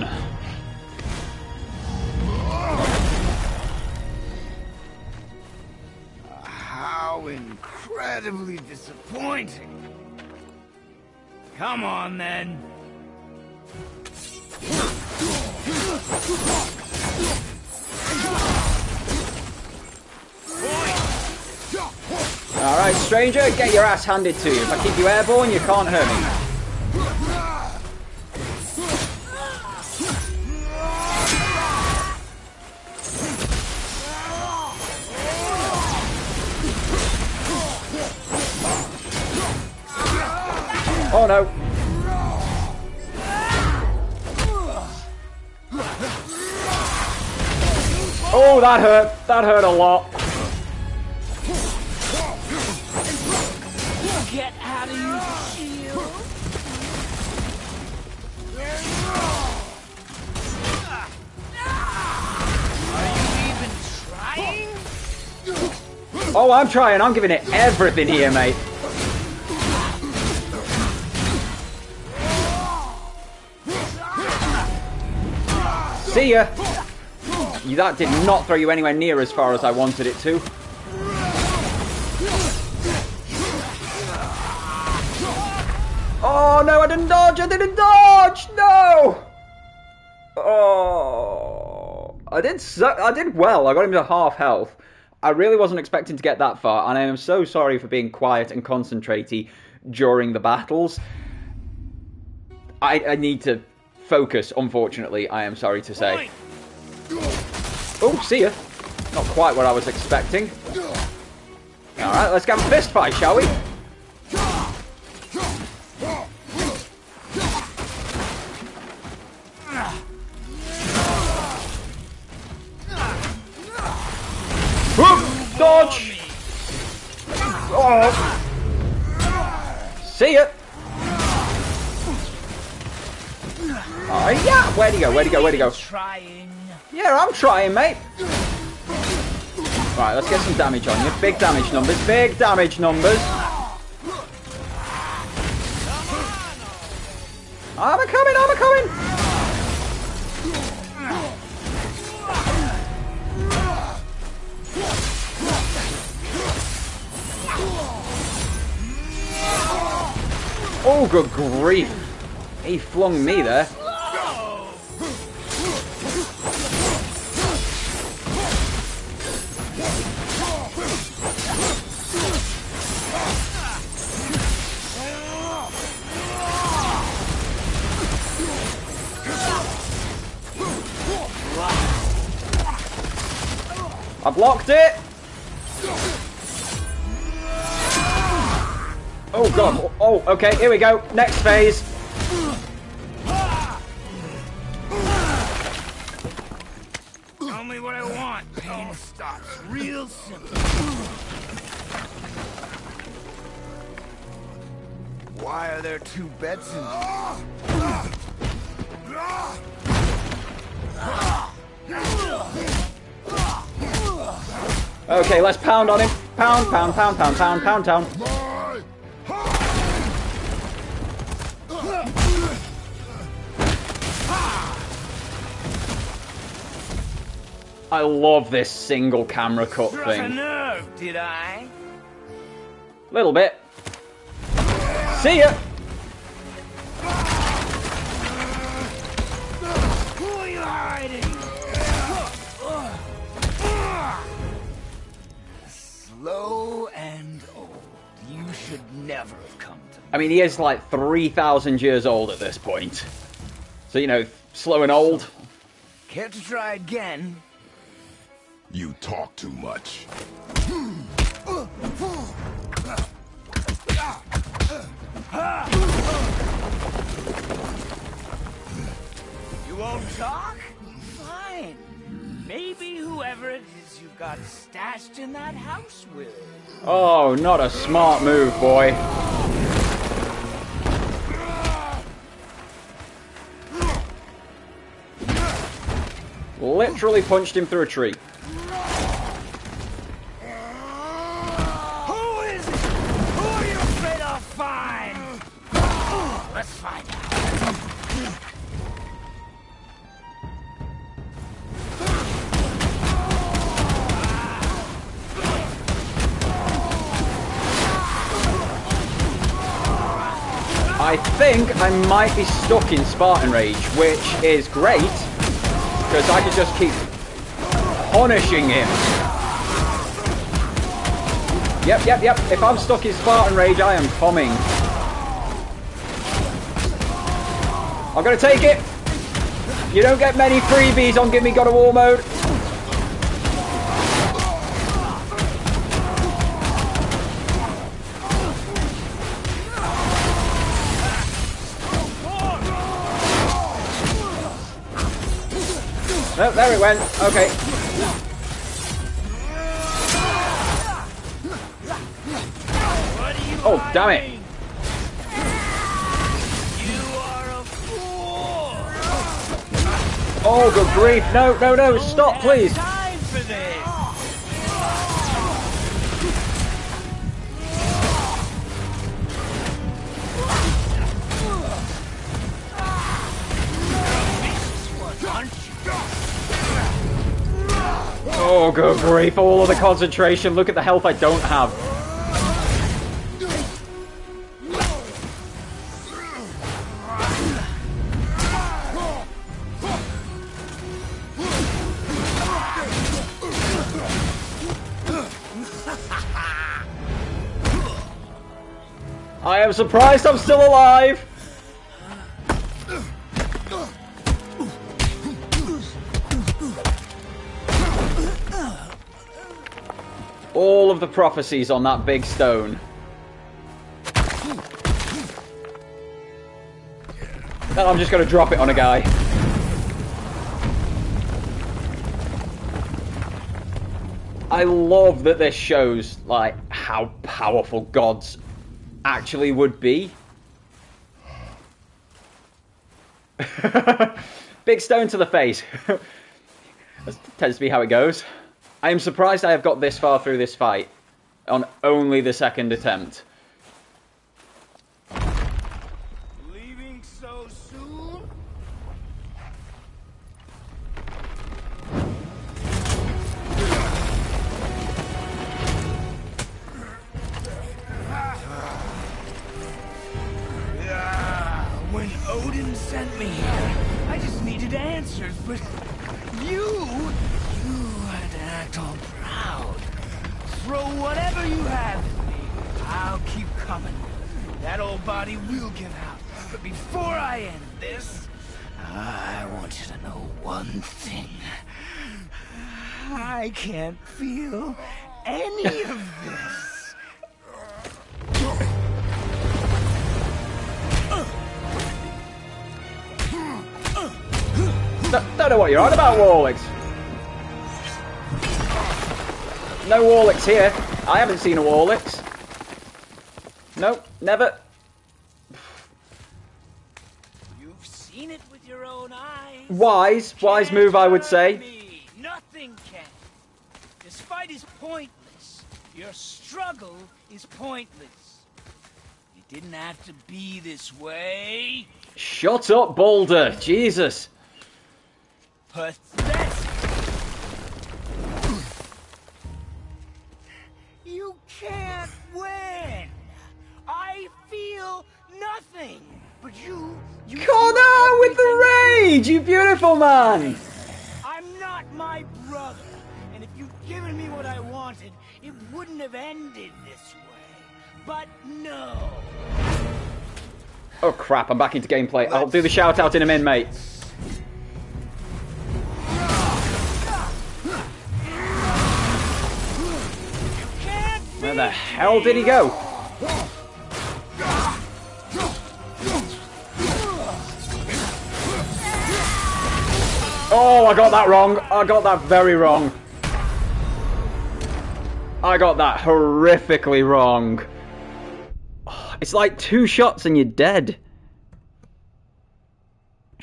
How incredibly disappointing. Come on, then. Alright, stranger, get your ass handed to you. If I keep you airborne, you can't hurt me. Oh no. Oh, that hurt. That hurt a lot. Get out of your shield. Are you even trying? Oh, I'm trying. I'm giving it everything here, mate. See ya! That did not throw you anywhere near as far as I wanted it to. Oh no, I didn't dodge! I didn't dodge! No! Oh, I did well. I got him to half health. I really wasn't expecting to get that far, and I am so sorry for being quiet and concentrating during the battles. I need to focus, unfortunately, I am sorry to say. Oh, see ya. Not quite what I was expecting. Alright, let's get a fist fight, shall we? Whoop! Dodge! Oh! See ya! Alright, yeah! Where'd he go? Where'd he go? Where'd he go? Trying. Yeah, I'm trying, mate. Right, let's get some damage on you. Big damage numbers. Big damage numbers. I'm a-coming, I'm a-coming! Oh, good grief. He flung me there. I blocked it! Oh god, oh, okay, here we go. Next phase. Tell me what I want. Pain stops real simple. Why are there two beds in here? Okay, let's pound on him. Pound, pound, pound, pound, pound, pound, pound. I love this single camera cut Struck a thing. nerve, did I? Little bit. See ya! Who are you hiding? Slow and old. You should never have come to me. I mean, he is like 3,000 years old at this point. So, you know, slow and old. Care to try again? You talk too much. You won't talk? Fine. Maybe whoever it is you've got stashed in that house will. Oh, not a smart move, boy. Literally punched him through a tree. Who is it? Who are you afraid I'll find? Let's find out. I think I might be stuck in Spartan Rage, which is great, because I could just keep punishing him. Yep. If I'm stuck in Spartan Rage, I am coming. I'm gonna take it. You don't get many freebies on Give Me God of War mode. Oh, there it went. Okay. Oh, damn it. You are a fool. Oh, good grief. No. Stop, please. Time for this. Oh, good grief. All of the concentration. Look at the health I don't have. I am surprised I'm still alive. All of the prophecies on that big stone. And I'm just going to drop it on a guy. I love that this shows like how powerful gods actually would be. Big stone to the face. That tends to be how it goes. I am surprised I have got this far through this fight on only the second attempt. Leaving so soon? When Odin sent me here, I just needed answers, but you had to act all proud. Throw whatever you have at me. I'll keep coming. That old body will give out. But before I end this, I want you to know one thing. I can't feel any of this. Don't know what you're on about, Warlicks. No Warlicks here. I haven't seen a Warlicks. Nope, never. You've seen it with your own eyes. Wise move, I would say. Nothing can. This fight is pointless. Your struggle is pointless. It didn't have to be this way. Shut up, Boulder. Jesus. Pathetic. You can't win. I feel nothing. But you Connor with the rage, you beautiful man. I'm not my brother. And if you'd given me what I wanted, it wouldn't have ended this way. But no. Oh crap, I'm back into gameplay. I'll do the shout out in a minute, mate. Where the hell did he go? Oh, I got that wrong. I got that very wrong. I got that horrifically wrong. It's like 2 shots and you're dead.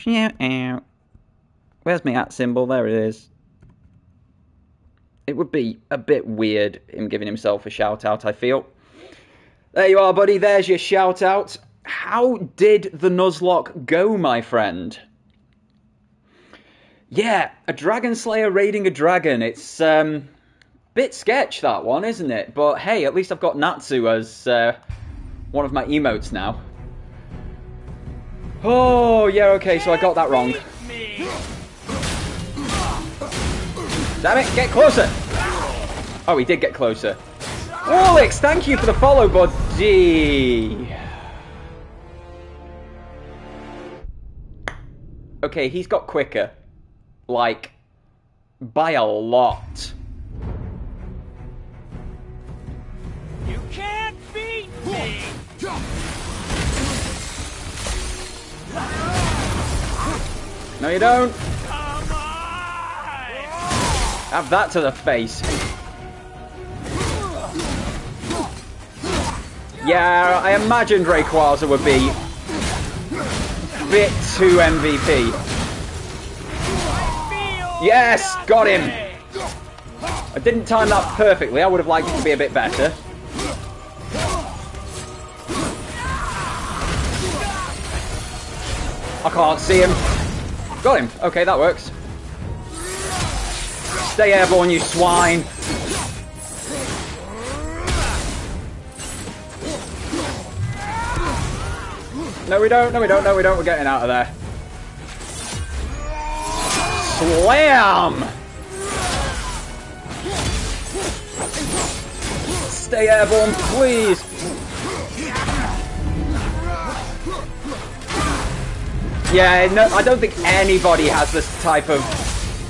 Where's my @ symbol? There it is. It would be a bit weird him giving himself a shout out, I feel. There you are, buddy. There's your shout out. How did the Nuzlocke go, my friend? Yeah, a dragon slayer raiding a dragon. It's bit sketch, that one, isn't it? But hey, at least I've got Natsu as one of my emotes now. Oh, yeah, okay, so I got that wrong. Damn it, get closer! Oh, he did get closer. Warlicks, thank you for the follow, buddy! Okay, he's got quicker. Like, by a lot. You can't beat me! No, you don't. Come on! Have that to the face. Yeah, I imagined Rayquaza would be a bit too MVP. Yes, got him. I didn't time that perfectly. I would have liked it to be a bit better. I can't see him. Got him. Okay, that works. Stay airborne, you swine. No, we don't. No, we don't. No, we don't. We're getting out of there. Slam! Stay airborne, please. Yeah, no, I don't think anybody has this type of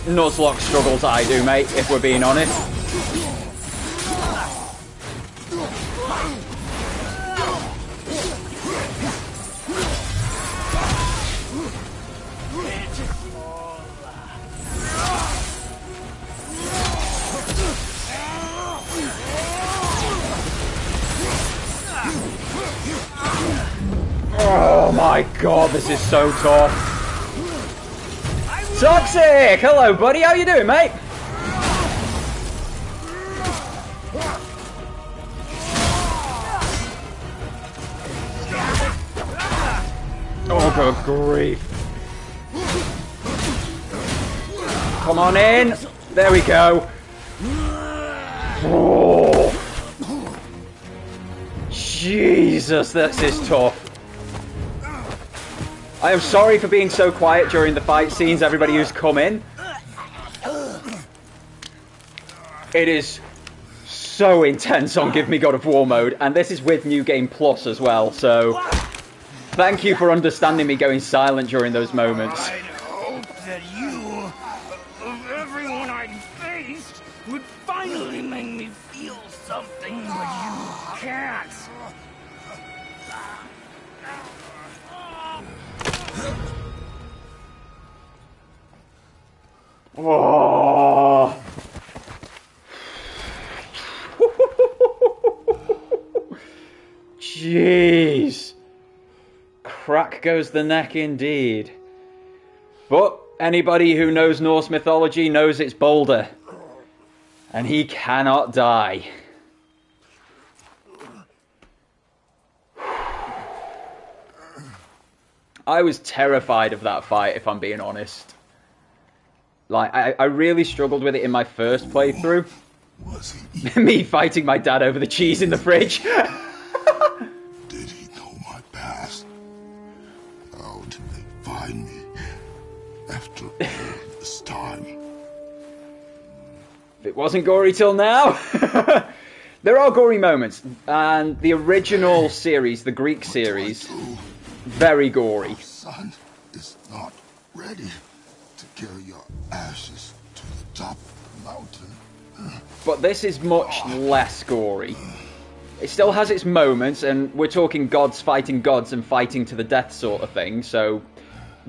Nuzlocke struggles I do, mate, if we're being honest. Oh my god, this is so tough. Toxic! Hello, buddy. How you doing, mate? Oh, good grief. Come on in. There we go. Oh. Jesus, this is tough. I am sorry for being so quiet during the fight scenes, everybody who's come in. It is so intense on Give Me God of War mode, and this is with New Game Plus as well, so thank you for understanding me going silent during those moments. I'd hope that you, of everyone I'd face, everything, but you can't. Oh. Jeez. Crack goes the neck indeed. But anybody who knows Norse mythology knows it's Balder. And he cannot die. I was terrified of that fight, if I'm being honest. Like, I really struggled with it in my first playthrough. Was he? Me fighting my dad over the cheese in the fridge. Did he know my past? How did they find me after all this time? If it wasn't gory till now. There are gory moments. And the original series, the Greek series, very gory. Our son is not ready to carry your ashes to the top of the mountain. But this is much less gory. It still has its moments, and we're talking gods fighting gods and fighting to the death sort of thing, so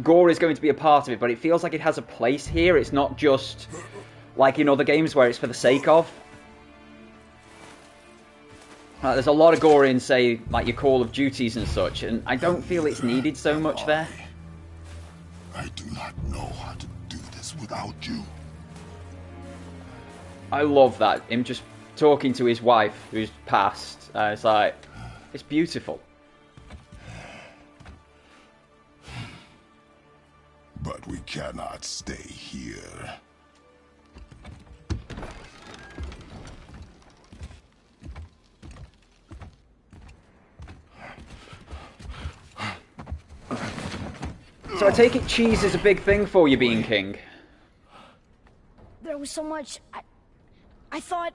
gore is going to be a part of it, but it feels like it has a place here. It's not just like in other games where it's for the sake of. There's a lot of gore in, say, like your Call of Duties and such, and I don't feel it's needed so much there. I do not know how to do this without you. I love that. Him just talking to his wife, who's passed. It's like, it's beautiful. But we cannot stay here. So I take it cheese is a big thing for you being king? There was so much. I thought.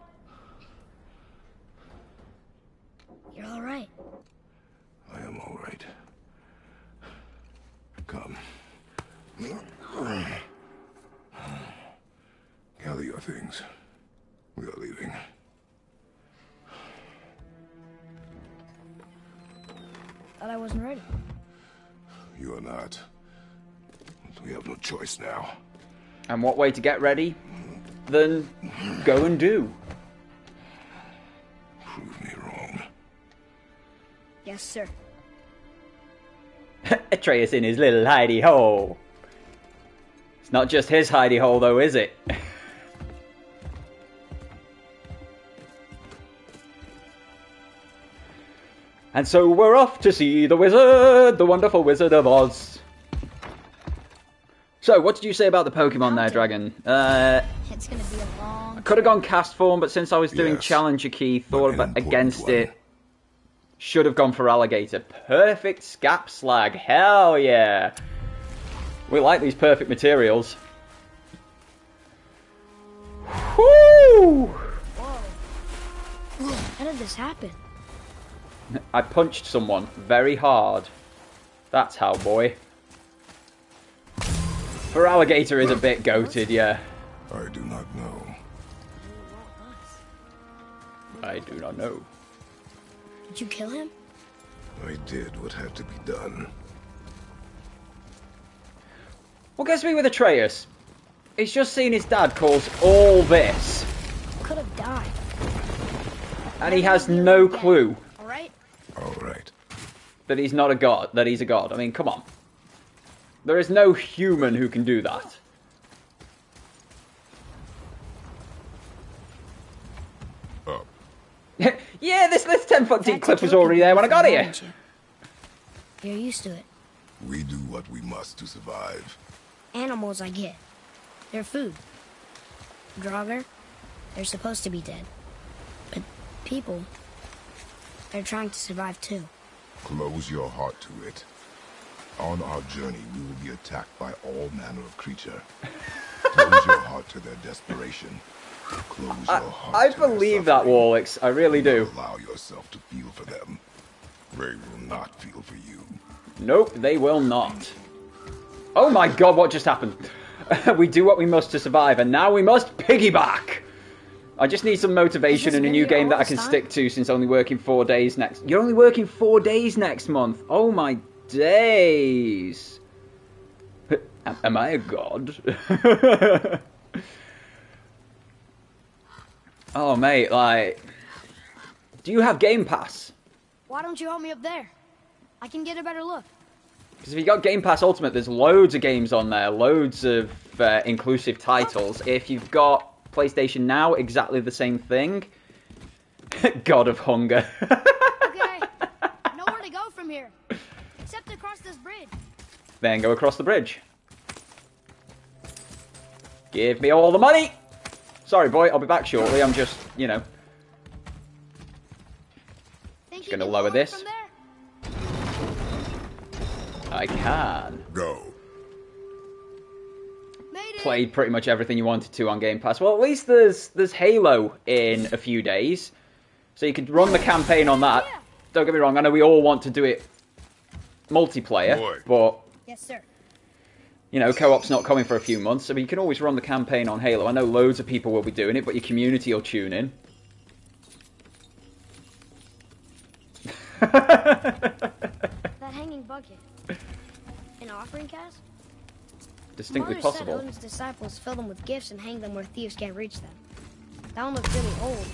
You're all right. I am all right. Come. Gather your things. We are leaving. Thought I wasn't ready. You are not. We have no choice now. And what way to get ready than go and do? Prove me wrong. Yes, sir. Atreus in his little hidey hole. It's not just his hidey hole though, is it? And so we're off to see the wizard, the wonderful Wizard of Oz. So, what did you say about the Pokemon there, Dragon? It's gonna be a long. I could have gone cast form, but since I was doing Yes, Challenger Key, but thought an about important against one. it. Should have gone for Alligator. Perfect Scap Slag. Hell yeah. We like these perfect materials. Woo! Whoa. How did this happen? I punched someone very hard. That's how, boy. For Alligator is a bit goated, yeah. I do not know. I do not know. Did you kill him? I did what had to be done. What gets me with Atreus? He's just seen his dad cause all this, Could have died. and he has no clue All right. All right. that he's not a god, that he's a god. I mean, come on. There is no human who can do that. Up. Yeah, this 10-foot deep cliff was already there when I got here. You're used to it. We do what we must to survive. Animals, I get. They're food. Draugr, they're supposed to be dead. But people, they're trying to survive too. Close your heart to it. On our journey, we will be attacked by all manner of creature. Close your heart to their desperation. Close your heart I to their believe that, suffering. Warlix. I really do. Allow yourself to feel for them. They will not feel for you. Nope, they will not. Oh my god, what just happened? We do what we must to survive, and now we must piggyback! I just need some motivation and a new game that I can stick to since only working 4 days next... You're only working 4 days next month? Oh my days. Am I a god? Oh, mate, like... Do you have Game Pass? Why don't you help me up there? I can get a better look. Because if you got Game Pass Ultimate, there's loads of games on there, loads of inclusive titles. If you've got PlayStation Now, exactly the same thing. God of Hunger. Okay, nowhere to go from here, except across this bridge. Then go across the bridge. Give me all the money! Sorry, boy, I'll be back shortly. I'm just, you know... Just gonna lower this. I can. Go. Played pretty much everything you wanted to on Game Pass. Well, at least there's Halo in a few days. So you could run the campaign on that. Don't get me wrong, I know we all want to do it multiplayer, but... Yes, sir. You know, co-op's not coming for a few months, so you can always run the campaign on Halo. I know loads of people will be doing it, but your community will tune in. That hanging bucket. An offering cast? Distinctly Mother possible. said Odin's disciples fill them with gifts and hang them where thieves can't reach them. That one looks really old.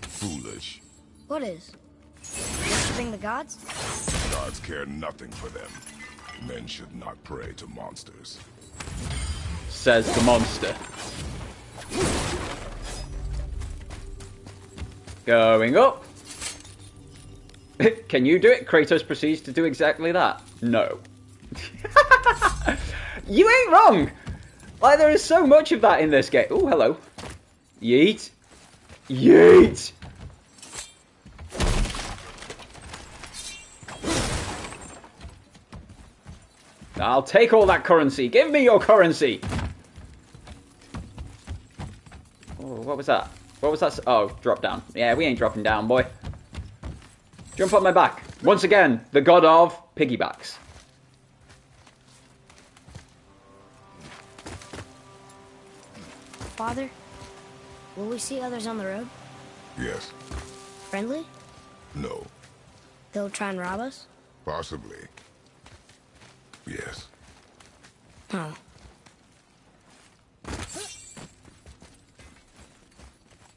Foolish. What is? Worshipping the gods? Gods care nothing for them. Men should not pray to monsters. Says the monster. Going up. Can you do it? Kratos proceeds to do exactly that. No. You ain't wrong! Like, there is so much of that in this game. Oh, hello. Yeet. Yeet! I'll take all that currency. Give me your currency! Oh, what was that? What was that? Oh, drop down. Yeah, we ain't dropping down, boy. Jump on my back. Once again, the god of piggybacks. Father, will we see others on the road? Yes. Friendly? No. They'll try and rob us? Possibly. Yes. Oh.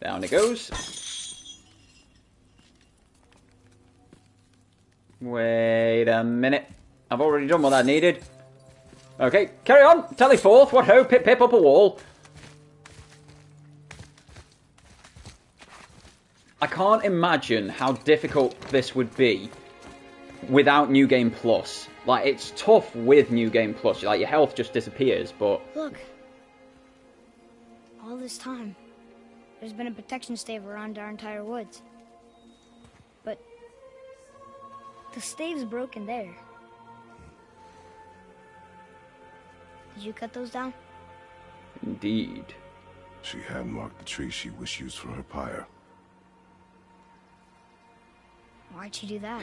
Down it goes. Wait a minute. I've already done what I needed. Okay, carry on. Tally forth. What ho? Pip pip up a wall. I can't imagine how difficult this would be without New Game Plus. Like, it's tough with New Game Plus. Like, your health just disappears, but... Look. All this time, there's been a protection stave around our entire woods. But the stave's broken there. Did you cut those down? Indeed. She had marked the tree she wished used for her pyre. Why'd you do that?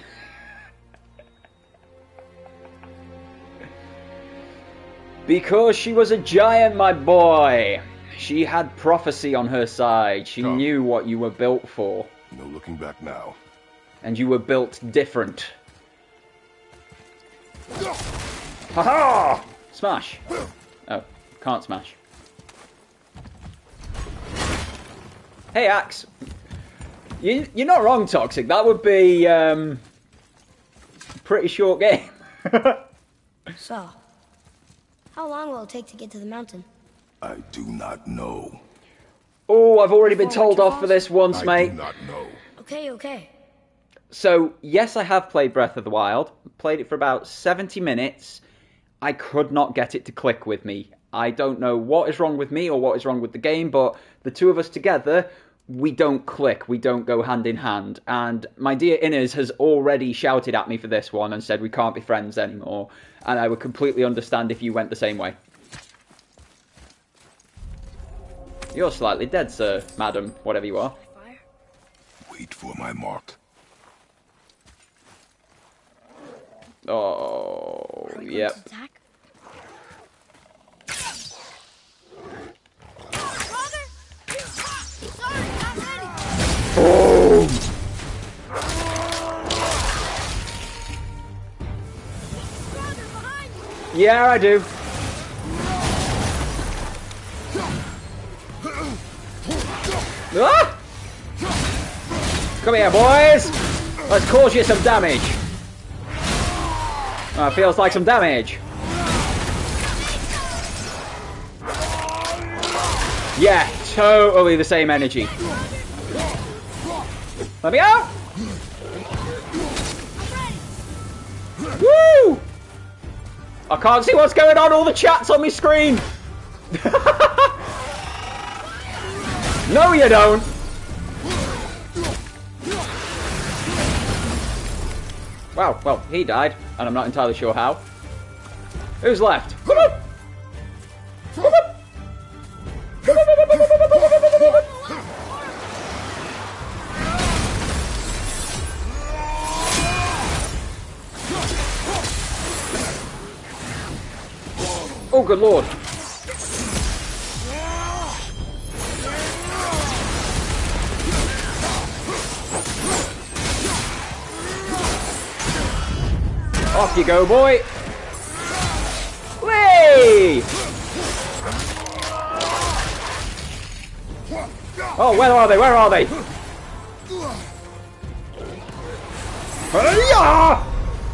Because she was a giant, my boy. She had prophecy on her side. She knew what you were built for. No looking back now. And you were built different. Ha-ha! Smash. Oh, can't smash. Hey, Axe. You're not wrong, Toxic. That would be a pretty short game. So, how long will it take to get to the mountain? I do not know. Oh, I've already been told off for this once, mate. I do not know. Okay. So, yes, I have played Breath of the Wild. Played it for about 70 minutes. I could not get it to click with me. I don't know what is wrong with me or what is wrong with the game, but the two of us together, we don't click. We don't go hand in hand. And my dear Innes has already shouted at me for this one and said we can't be friends anymore. And I would completely understand if you went the same way. You're slightly dead, sir, madam, whatever you are. Wait for my mark. Oh, yep. Attack? Father! Yeah, I do. Ah! Come here, boys! Let's cause you some damage. Oh, feels like some damage. Yeah, totally the same energy. Let me out! Woo! I can't see what's going on, all the chat's on my screen! No, you don't! Wow, well, he died, and I'm not entirely sure how. Who's left? Oh, good lord. Off you go, boy. Whee! Oh, where are they? Where are they?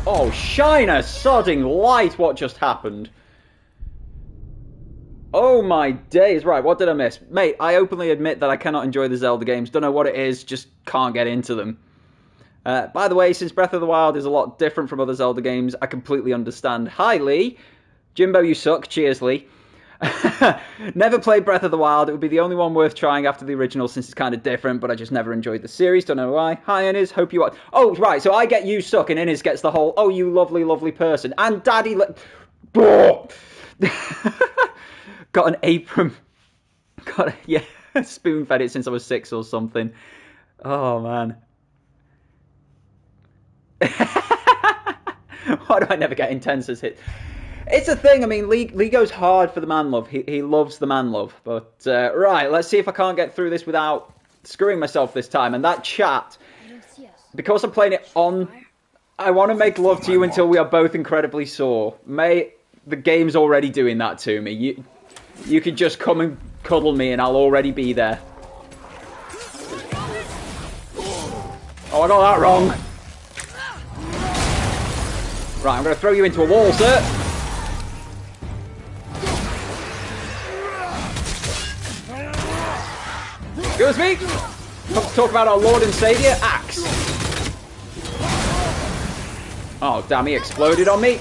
Oh, shine a sodding light, what just happened? Oh my days. Right, what did I miss? Mate, I openly admit that I cannot enjoy the Zelda games. Don't know what it is, just can't get into them. By the way, since Breath of the Wild is a lot different from other Zelda games, I completely understand. Hi, Lee. Jimbo, you suck. Cheers, Lee. Never played Breath of the Wild. It would be the only one worth trying after the original since it's kind of different, but I just never enjoyed the series. Don't know why. Hi, Innes. Hope you are... Oh, right. So I get you suck and Innes gets the whole, oh, you lovely, lovely person. And Daddy... Got an apron. Yeah, spoon-fed it since I was 6 or something. Oh, man. Why do I never get intense as hit? It's a thing. I mean, Lee goes hard for the man love. He loves the man love. But, right, let's see if I can't get through this without screwing myself this time. And that chat, because I'm playing it on... I want to make love to you until we are both incredibly sore. Mate, the game's already doing that to me. You can just come and cuddle me and I'll already be there. Oh, I got that wrong. Right, I'm going to throw you into a wall, sir. Excuse me. Let's talk about our Lord and Saviour, Axe. Oh, damn, he exploded on me.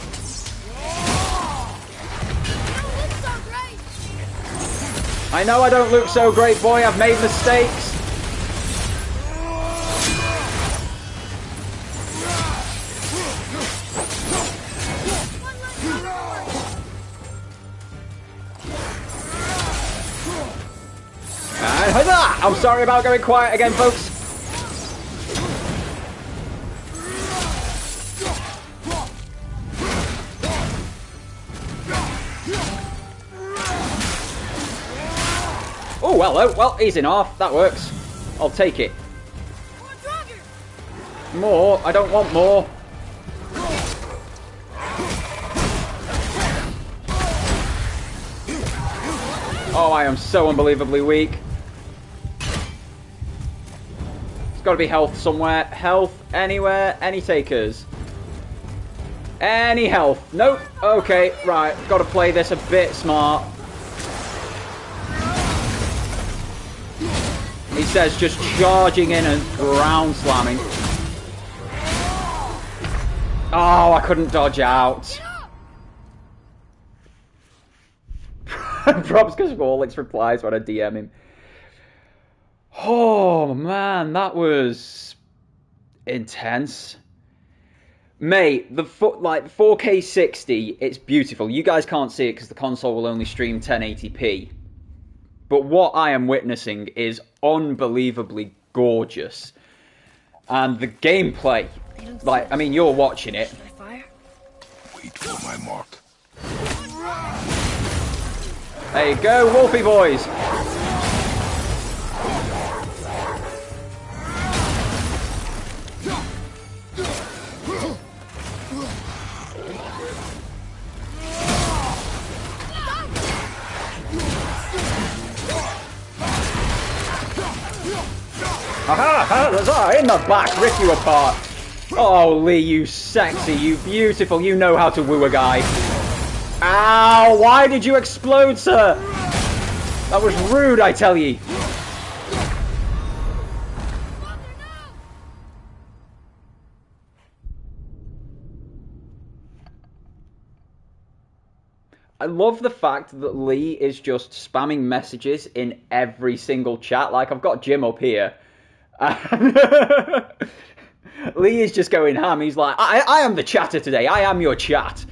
I know I don't look so great, boy. I've made mistakes. And huzzah! I'm sorry about going quiet again, folks. Oh, well, he's in half. That works. I'll take it. More? I don't want more. Oh, I am so unbelievably weak. There's got to be health somewhere. Health anywhere. Any takers? Any health? Nope. Okay, right. Got to play this a bit smart. He says just charging in and ground slamming. Oh, I couldn't dodge out. Props because of Alex replies when I DM him. Oh, man, that was intense. Mate, the 4K 60, it's beautiful. You guys can't see it because the console will only stream 1080p. But what I am witnessing is unbelievably gorgeous. And the gameplay, I mean, you're watching it. Wait for my mark. There you go, Wolfie boys. In the back, rip you apart. Oh, Lee, you sexy, you beautiful, you know how to woo a guy. Ow, why did you explode, sir? That was rude, I tell ye. I love the fact that Lee is just spamming messages in every single chat. Like, I've got Jim up here. Lee is just going ham. He's like, I am the chatter today. I am your chat.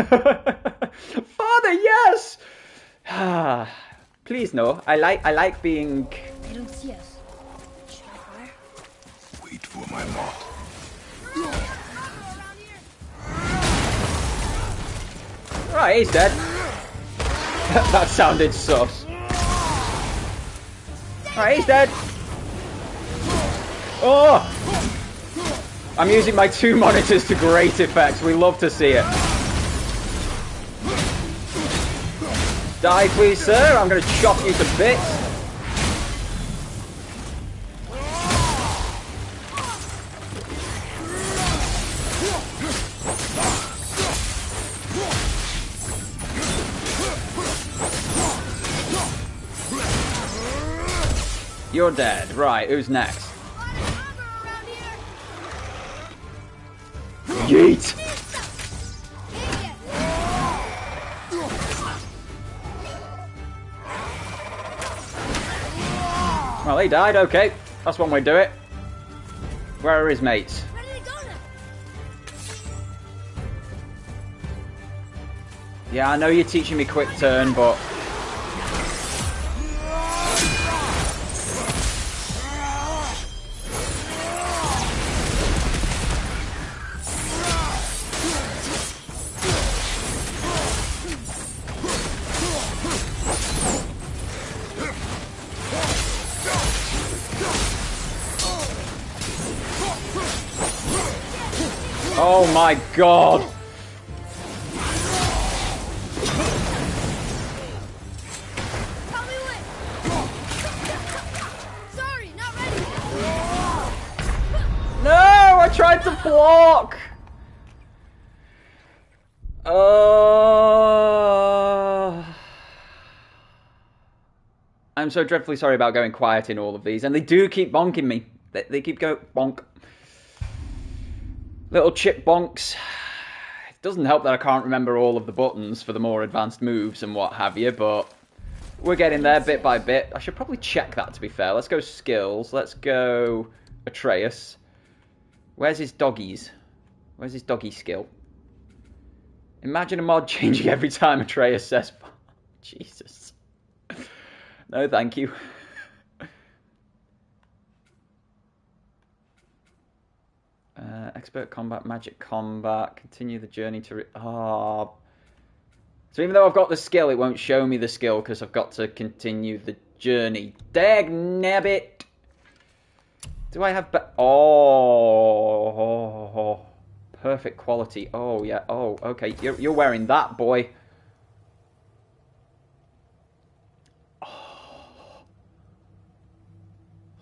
Father, yes! Please, no. I like being... They don't see us. Should I fire? Wait for my mark. Right, he's dead. That sounded sus. Right, he's dead. Oh! I'm using my 2 monitors to great effect. We love to see it. Die, please, sir. I'm going to chop you to bits. You're dead. Right, who's next? Yeet! Well, he died. Okay. That's one way to do it. Where are his mates? Where did they go now? Yeah, I know you're teaching me quick turn, but... Oh my god! Tell me when. Sorry, not ready. No! I tried to block! I'm so dreadfully sorry about going quiet in all of these, and they do keep bonking me. They keep going bonk. Little chip bonks. It doesn't help that I can't remember all of the buttons for the more advanced moves and what have you, but we're getting there bit by bit. I should probably check that, to be fair. Let's go skills. Let's go Atreus. Where's his doggies? Where's his doggy skill? Imagine a mod changing every time Atreus says... Jesus. No, thank you. Expert combat, magic combat, continue the journey to... So even though I've got the skill, it won't show me the skill because I've got to continue the journey. Dagnabbit! Do I have... Oh, perfect quality. Oh, yeah. Oh, okay. You're wearing that, boy.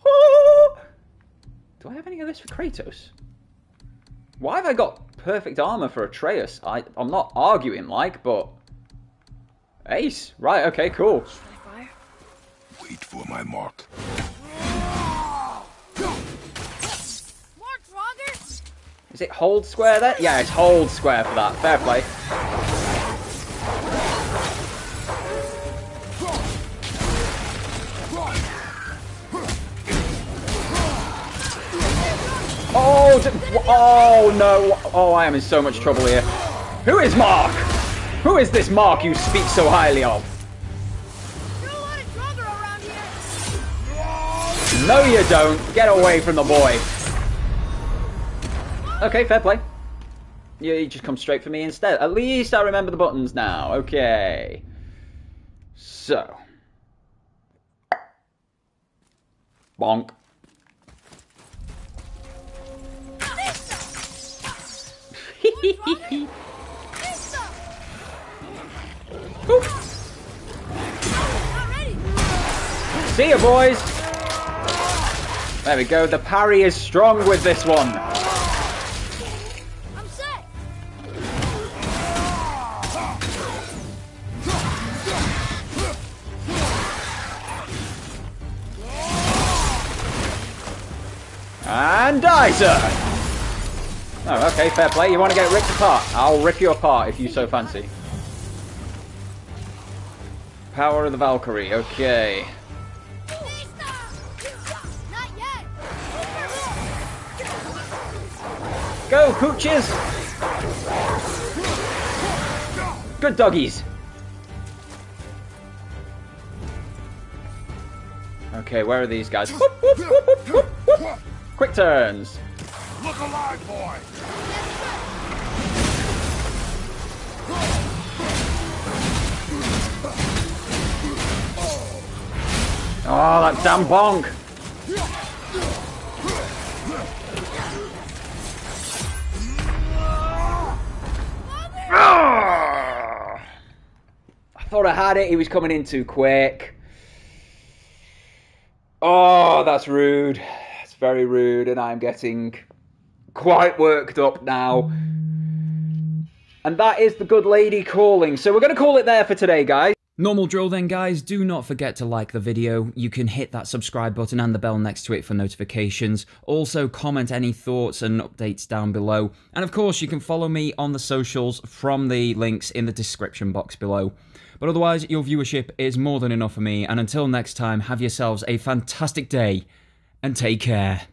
Oh. Do I have any of this for Kratos? Why have I got perfect armor for Atreus? I'm not arguing, like, but... Ace. Right, okay, cool. Should I fire? Wait for my mark. Mark, Roger! Is it hold square there? Yeah, it's hold square for that. Fair play. Oh no! Oh, I am in so much trouble here. Who is Mark? Who is this Mark you speak so highly of? There's a lot of Draugr around here. No, you don't. Get away from the boy. Okay, fair play. You just come straight for me instead. At least I remember the buttons now. Okay. So. Bonk. See ya, boys. There we go. The parry is strong with this one. I'm set. And die, sir. Oh, okay, fair play. You want to get ripped apart? I'll rip you apart if you so fancy. Power of the Valkyrie, okay. Not yet. Go, pooches! Good doggies. Okay, where are these guys? Whoop, whoop, whoop, whoop, whoop, whoop. Quick turns. Look alive, boy! Oh, that damn bonk! I thought I had it, he was coming in too quick. Oh, that's rude. That's very rude, and I'm getting quite worked up now. And that is the good lady calling. So we're going to call it there for today, guys. Normal drill then, guys. Do not forget to like the video. You can hit that subscribe button and the bell next to it for notifications. Also, comment any thoughts and updates down below. And of course, you can follow me on the socials from the links in the description box below. But otherwise, your viewership is more than enough for me. And until next time, have yourselves a fantastic day and take care.